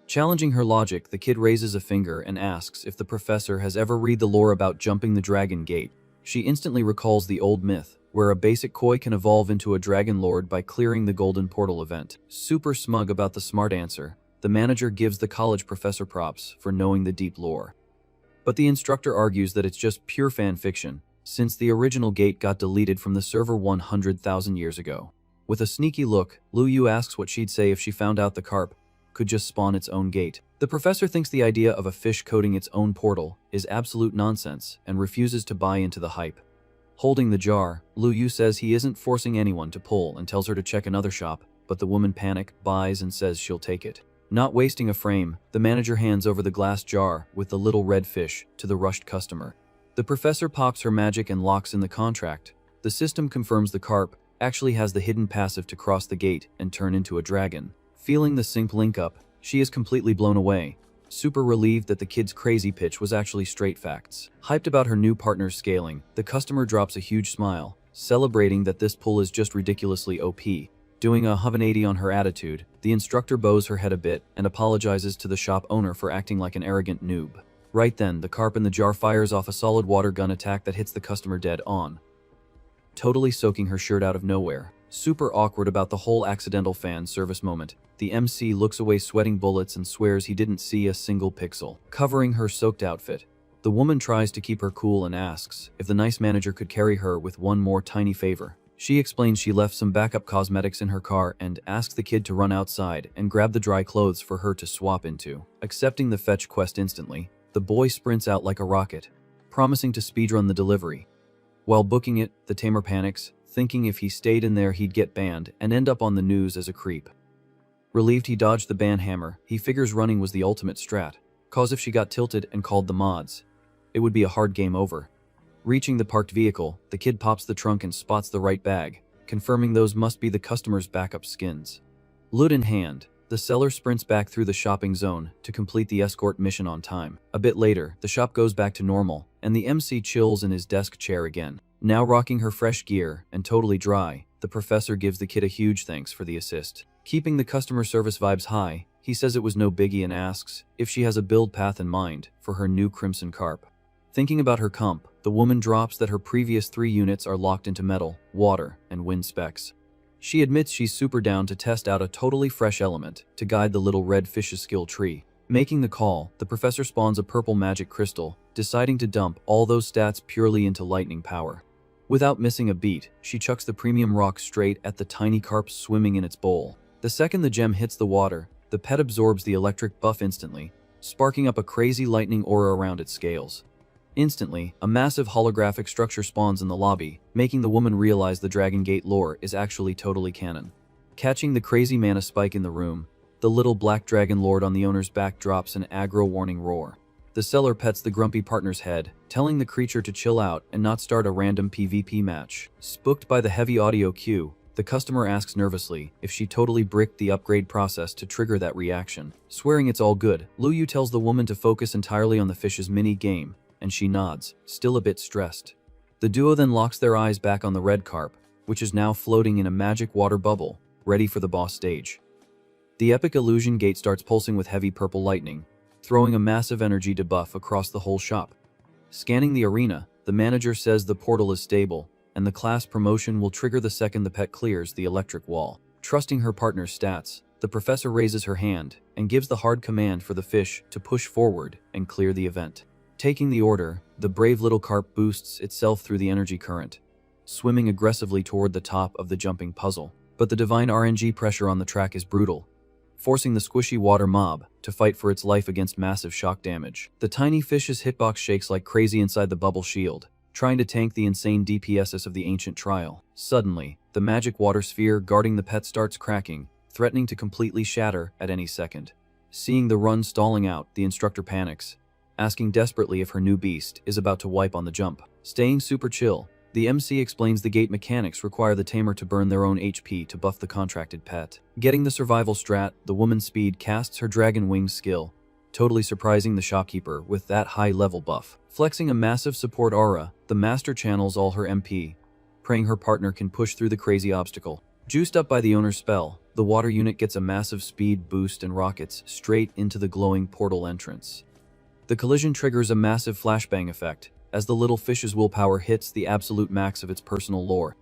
Challenging her logic, the kid raises a finger and asks if the professor has ever read the lore about jumping the dragon gate. She instantly recalls the old myth, where a basic koi can evolve into a dragon lord by clearing the golden portal event. Super smug about the smart answer, the manager gives the college professor props for knowing the deep lore. But the instructor argues that it's just pure fan fiction, since the original gate got deleted from the server 100,000 years ago. With a sneaky look, Lu Yu asks what she'd say if she found out the carp could just spawn its own gate. The professor thinks the idea of a fish coding its own portal is absolute nonsense and refuses to buy into the hype. Holding the jar, Lu Yu says he isn't forcing anyone to pull and tells her to check another shop, but the woman buys and says she'll take it. Not wasting a frame, the manager hands over the glass jar with the little red fish to the rushed customer. The professor pops her magic and locks in the contract. The system confirms the carp actually has the hidden passive to cross the gate and turn into a dragon. Feeling the sync link up, she is completely blown away, super relieved that the kid's crazy pitch was actually straight facts. Hyped about her new partner's scaling, the customer drops a huge smile, celebrating that this pull is just ridiculously OP. Doing a 180 on her attitude, the instructor bows her head a bit and apologizes to the shop owner for acting like an arrogant noob. Right then, the carp in the jar fires off a solid water gun attack that hits the customer dead on, totally soaking her shirt out of nowhere. Super awkward about the whole accidental fan service moment, the MC looks away sweating bullets and swears he didn't see a single pixel. Covering her soaked outfit, the woman tries to keep her cool and asks if the nice manager could carry her with one more tiny favor. She explains she left some backup cosmetics in her car and asks the kid to run outside and grab the dry clothes for her to swap into. Accepting the fetch quest instantly, the boy sprints out like a rocket, promising to speedrun the delivery. While booking it, the tamer panics, thinking if he stayed in there he'd get banned and end up on the news as a creep. Relieved he dodged the ban hammer, he figures running was the ultimate strat, cause if she got tilted and called the mods, it would be a hard game over. Reaching the parked vehicle, the kid pops the trunk and spots the right bag, confirming those must be the customer's backup skins. Loot in hand, the seller sprints back through the shopping zone to complete the escort mission on time. A bit later, the shop goes back to normal, and the MC chills in his desk chair again. Now rocking her fresh gear and totally dry, the professor gives the kid a huge thanks for the assist. Keeping the customer service vibes high, he says it was no biggie and asks if she has a build path in mind for her new Crimson Carp. Thinking about her comp, the woman drops that her previous 3 units are locked into metal, water, and wind specs. She admits she's super down to test out a totally fresh element to guide the little red fish's skill tree. Making the call, the professor spawns a purple magic crystal, deciding to dump all those stats purely into lightning power. Without missing a beat, she chucks the premium rock straight at the tiny carp swimming in its bowl. The second the gem hits the water, the pet absorbs the electric buff instantly, sparking up a crazy lightning aura around its scales. Instantly, a massive holographic structure spawns in the lobby, making the woman realize the Dragon Gate lore is actually totally canon. Catching the crazy mana spike in the room, the little black dragon lord on the owner's back drops an aggro warning roar. The seller pets the grumpy partner's head, telling the creature to chill out and not start a random PvP match. Spooked by the heavy audio cue, the customer asks nervously if she totally bricked the upgrade process to trigger that reaction. Swearing it's all good, Luyu tells the woman to focus entirely on the fish's mini-game, and she nods, still a bit stressed. The duo then locks their eyes back on the red carp, which is now floating in a magic water bubble, ready for the boss stage. The epic illusion gate starts pulsing with heavy purple lightning, throwing a massive energy debuff across the whole shop. Scanning the arena, the manager says the portal is stable, and the class promotion will trigger the second the pet clears the electric wall. Trusting her partner's stats, the professor raises her hand and gives the hard command for the fish to push forward and clear the event. Taking the order, the brave little carp boosts itself through the energy current, swimming aggressively toward the top of the jumping puzzle. But the divine RNG pressure on the track is brutal, forcing the squishy water mob to fight for its life against massive shock damage. The tiny fish's hitbox shakes like crazy inside the bubble shield, trying to tank the insane DPSs of the ancient trial. Suddenly, the magic water sphere guarding the pet starts cracking, threatening to completely shatter at any second. Seeing the run stalling out, the instructor panics, asking desperately if her new beast is about to wipe on the jump. Staying super chill, the MC explains the gate mechanics require the tamer to burn their own HP to buff the contracted pet. Getting the survival strat, the woman's speed casts her dragon wings skill, totally surprising the shopkeeper with that high level buff. Flexing a massive support aura, the master channels all her MP, praying her partner can push through the crazy obstacle. Juiced up by the owner's spell, the water unit gets a massive speed boost and rockets straight into the glowing portal entrance. The collision triggers a massive flashbang effect, as the little fish's willpower hits the absolute max of its personal lore.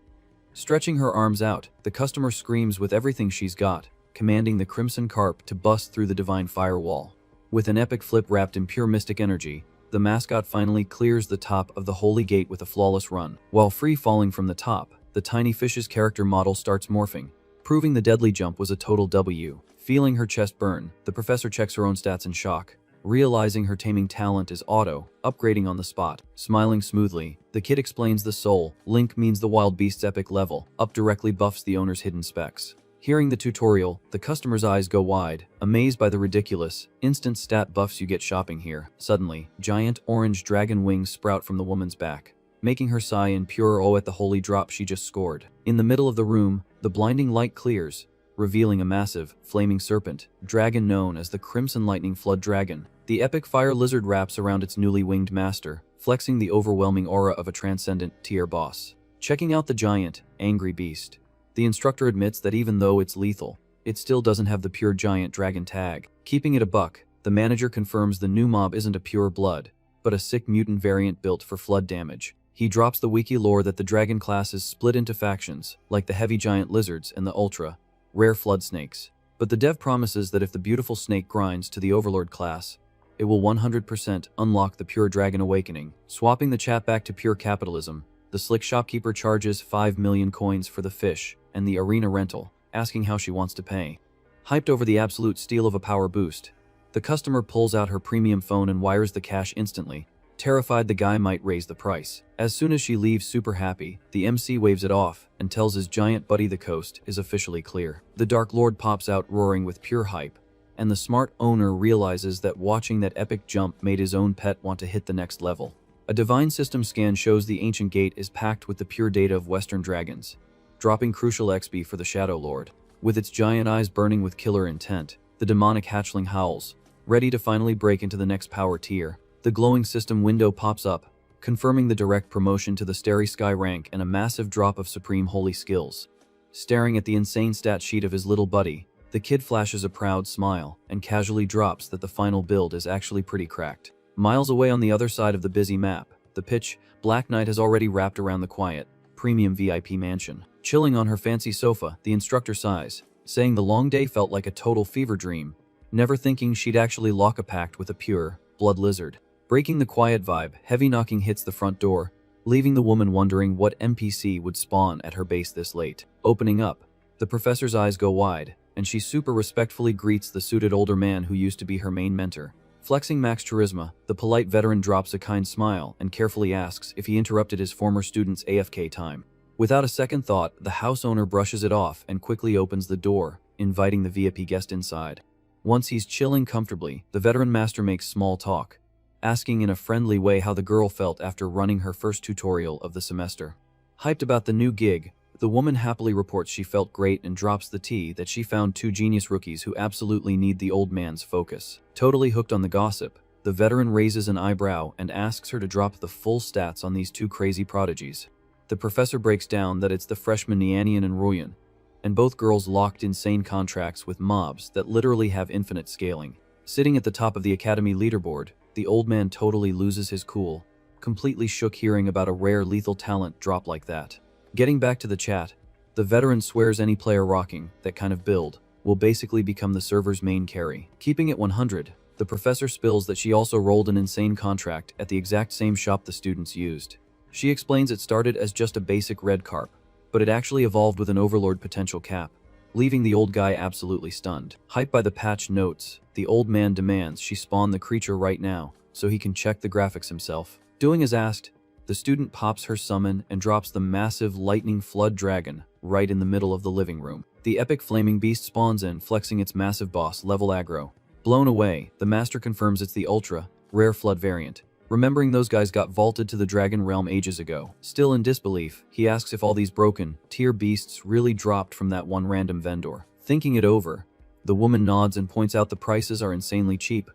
Stretching her arms out, the customer screams with everything she's got, commanding the Crimson Carp to bust through the divine firewall. With an epic flip wrapped in pure mystic energy, the mascot finally clears the top of the holy gate with a flawless run. While free falling from the top, the tiny fish's character model starts morphing, proving the deadly jump was a total W. Feeling her chest burn, the professor checks her own stats in shock, realizing her taming talent is auto, upgrading on the spot. Smiling smoothly, the kid explains the soul link means the wild beast's epic level up directly buffs the owner's hidden specs. Hearing the tutorial, the customer's eyes go wide, amazed by the ridiculous, instant stat buffs you get shopping here. Suddenly, giant orange dragon wings sprout from the woman's back, making her sigh in pure awe at the holy drop she just scored. In the middle of the room, the blinding light clears, revealing a massive, flaming serpent, dragon known as the Crimson Lightning Flood Dragon. The epic fire lizard wraps around its newly winged master, flexing the overwhelming aura of a transcendent tier boss. Checking out the giant, angry beast, the instructor admits that even though it's lethal, it still doesn't have the pure giant dragon tag. Keeping it a buck, the manager confirms the new mob isn't a pure blood, but a sick mutant variant built for flood damage. He drops the wiki lore that the dragon class is split into factions, like the heavy giant lizards and the ultra rare flood snakes. But the dev promises that if the beautiful snake grinds to the overlord class, it will 100% unlock the pure dragon awakening. Swapping the chat back to pure capitalism, the slick shopkeeper charges 5 million coins for the fish and the arena rental, asking how she wants to pay. Hyped over the absolute steal of a power boost, the customer pulls out her premium phone and wires the cash instantly, terrified the guy might raise the price. As soon as she leaves super happy, the MC waves it off and tells his giant buddy the coast is officially clear. The Dark Lord pops out roaring with pure hype, and the smart owner realizes that watching that epic jump made his own pet want to hit the next level. A divine system scan shows the ancient gate is packed with the pure data of Western dragons, dropping crucial XP for the Shadow Lord. With its giant eyes burning with killer intent, the demonic hatchling howls, ready to finally break into the next power tier. The glowing system window pops up, confirming the direct promotion to the Starry Sky rank and a massive drop of supreme holy skills. Staring at the insane stat sheet of his little buddy, the kid flashes a proud smile and casually drops that the final build is actually pretty cracked. Miles away on the other side of the busy map, the pitch black night has already wrapped around the quiet, premium VIP mansion. Chilling on her fancy sofa, the instructor sighs, saying the long day felt like a total fever dream, never thinking she'd actually lock a pact with a pure blood lizard. Breaking the quiet vibe, heavy knocking hits the front door, leaving the woman wondering what NPC would spawn at her base this late. Opening up, the professor's eyes go wide, and she super respectfully greets the suited older man who used to be her main mentor. Flexing max charisma, the polite veteran drops a kind smile and carefully asks if he interrupted his former student's AFK time. Without a second thought, the house owner brushes it off and quickly opens the door, inviting the VIP guest inside. Once he's chilling comfortably, the veteran master makes small talk, asking in a friendly way how the girl felt after running her first tutorial of the semester. Hyped about the new gig, the woman happily reports she felt great and drops the tea that she found 2 genius rookies who absolutely need the old man's focus. Totally hooked on the gossip, the veteran raises an eyebrow and asks her to drop the full stats on these 2 crazy prodigies. The professor breaks down that it's the freshmen Nianian and Royan, and both girls locked insane contracts with mobs that literally have infinite scaling. Sitting at the top of the academy leaderboard, the old man totally loses his cool, completely shook hearing about a rare lethal talent drop like that. Getting back to the chat, the veteran swears any player rocking that kind of build will basically become the server's main carry. Keeping it 100, the professor spills that she also rolled an insane contract at the exact same shop the students used. She explains it started as just a basic red carp, but it actually evolved with an overlord potential cap, leaving the old guy absolutely stunned. Hyped by the patch notes, the old man demands she spawn the creature right now so he can check the graphics himself. Doing as asked, the student pops her summon and drops the massive lightning flood dragon right in the middle of the living room. The epic flaming beast spawns in, flexing its massive boss level aggro. Blown away, the master confirms it's the ultra rare flood variant, remembering those guys got vaulted to the dragon realm ages ago. Still in disbelief, he asks if all these broken tier beasts really dropped from that one random vendor. Thinking it over, the woman nods and points out the prices are insanely cheap,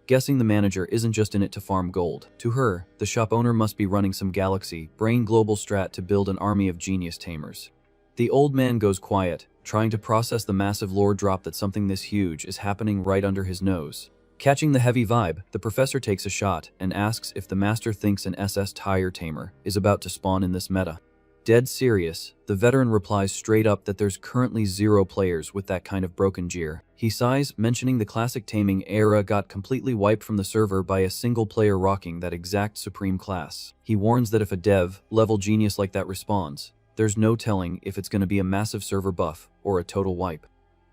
guessing the manager isn't just in it to farm gold. To her, the shop owner must be running some galaxy brain global strat to build an army of genius tamers. The old man goes quiet, trying to process the massive lore drop that something this huge is happening right under his nose. Catching the heavy vibe, the professor takes a shot and asks if the master thinks an SS tire tamer is about to spawn in this meta. Dead serious, the veteran replies straight up that there's currently 0 players with that kind of broken gear. He sighs, mentioning the classic taming era got completely wiped from the server by a single player rocking that exact supreme class. He warns that if a dev-level genius like that respawns, there's no telling if it's going to be a massive server buff or a total wipe.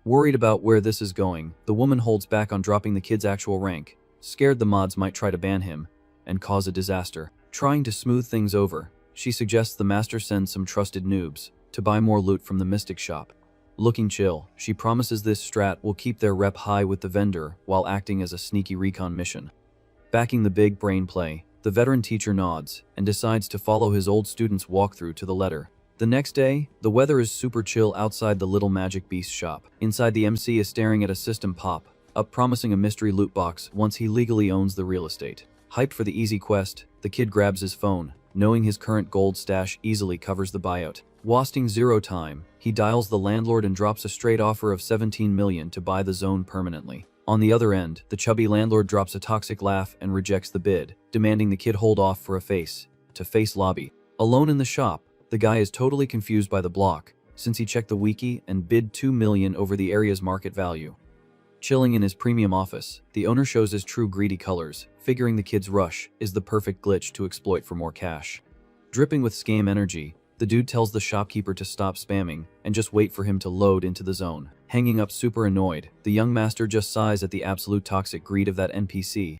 Worried about where this is going, the woman holds back on dropping the kid's actual rank, scared the mods might try to ban him and cause a disaster. Trying to smooth things over, she suggests the master send some trusted noobs to buy more loot from the mystic shop. Looking chill, she promises this strat will keep their rep high with the vendor while acting as a sneaky recon mission. Backing the big brain play, the veteran teacher nods and decides to follow his old student's walkthrough to the letter. The next day, the weather is super chill outside the Little Magic Beast shop. Inside, the MC is staring at a system pop up, promising a mystery loot box once he legally owns the real estate. Hyped for the easy quest, the kid grabs his phone, knowing his current gold stash easily covers the buyout. Wasting zero time, he dials the landlord and drops a straight offer of 17 million to buy the zone permanently. On the other end, the chubby landlord drops a toxic laugh and rejects the bid, demanding the kid hold off for a face-to-face lobby. Alone in the shop, the guy is totally confused by the block, since he checked the wiki and bid 2 million over the area's market value. Chilling in his premium office, the owner shows his true greedy colors, figuring the kid's rush is the perfect glitch to exploit for more cash. Dripping with scam energy, the dude tells the shopkeeper to stop spamming and just wait for him to load into the zone. Hanging up super annoyed, the young master just sighs at the absolute toxic greed of that NPC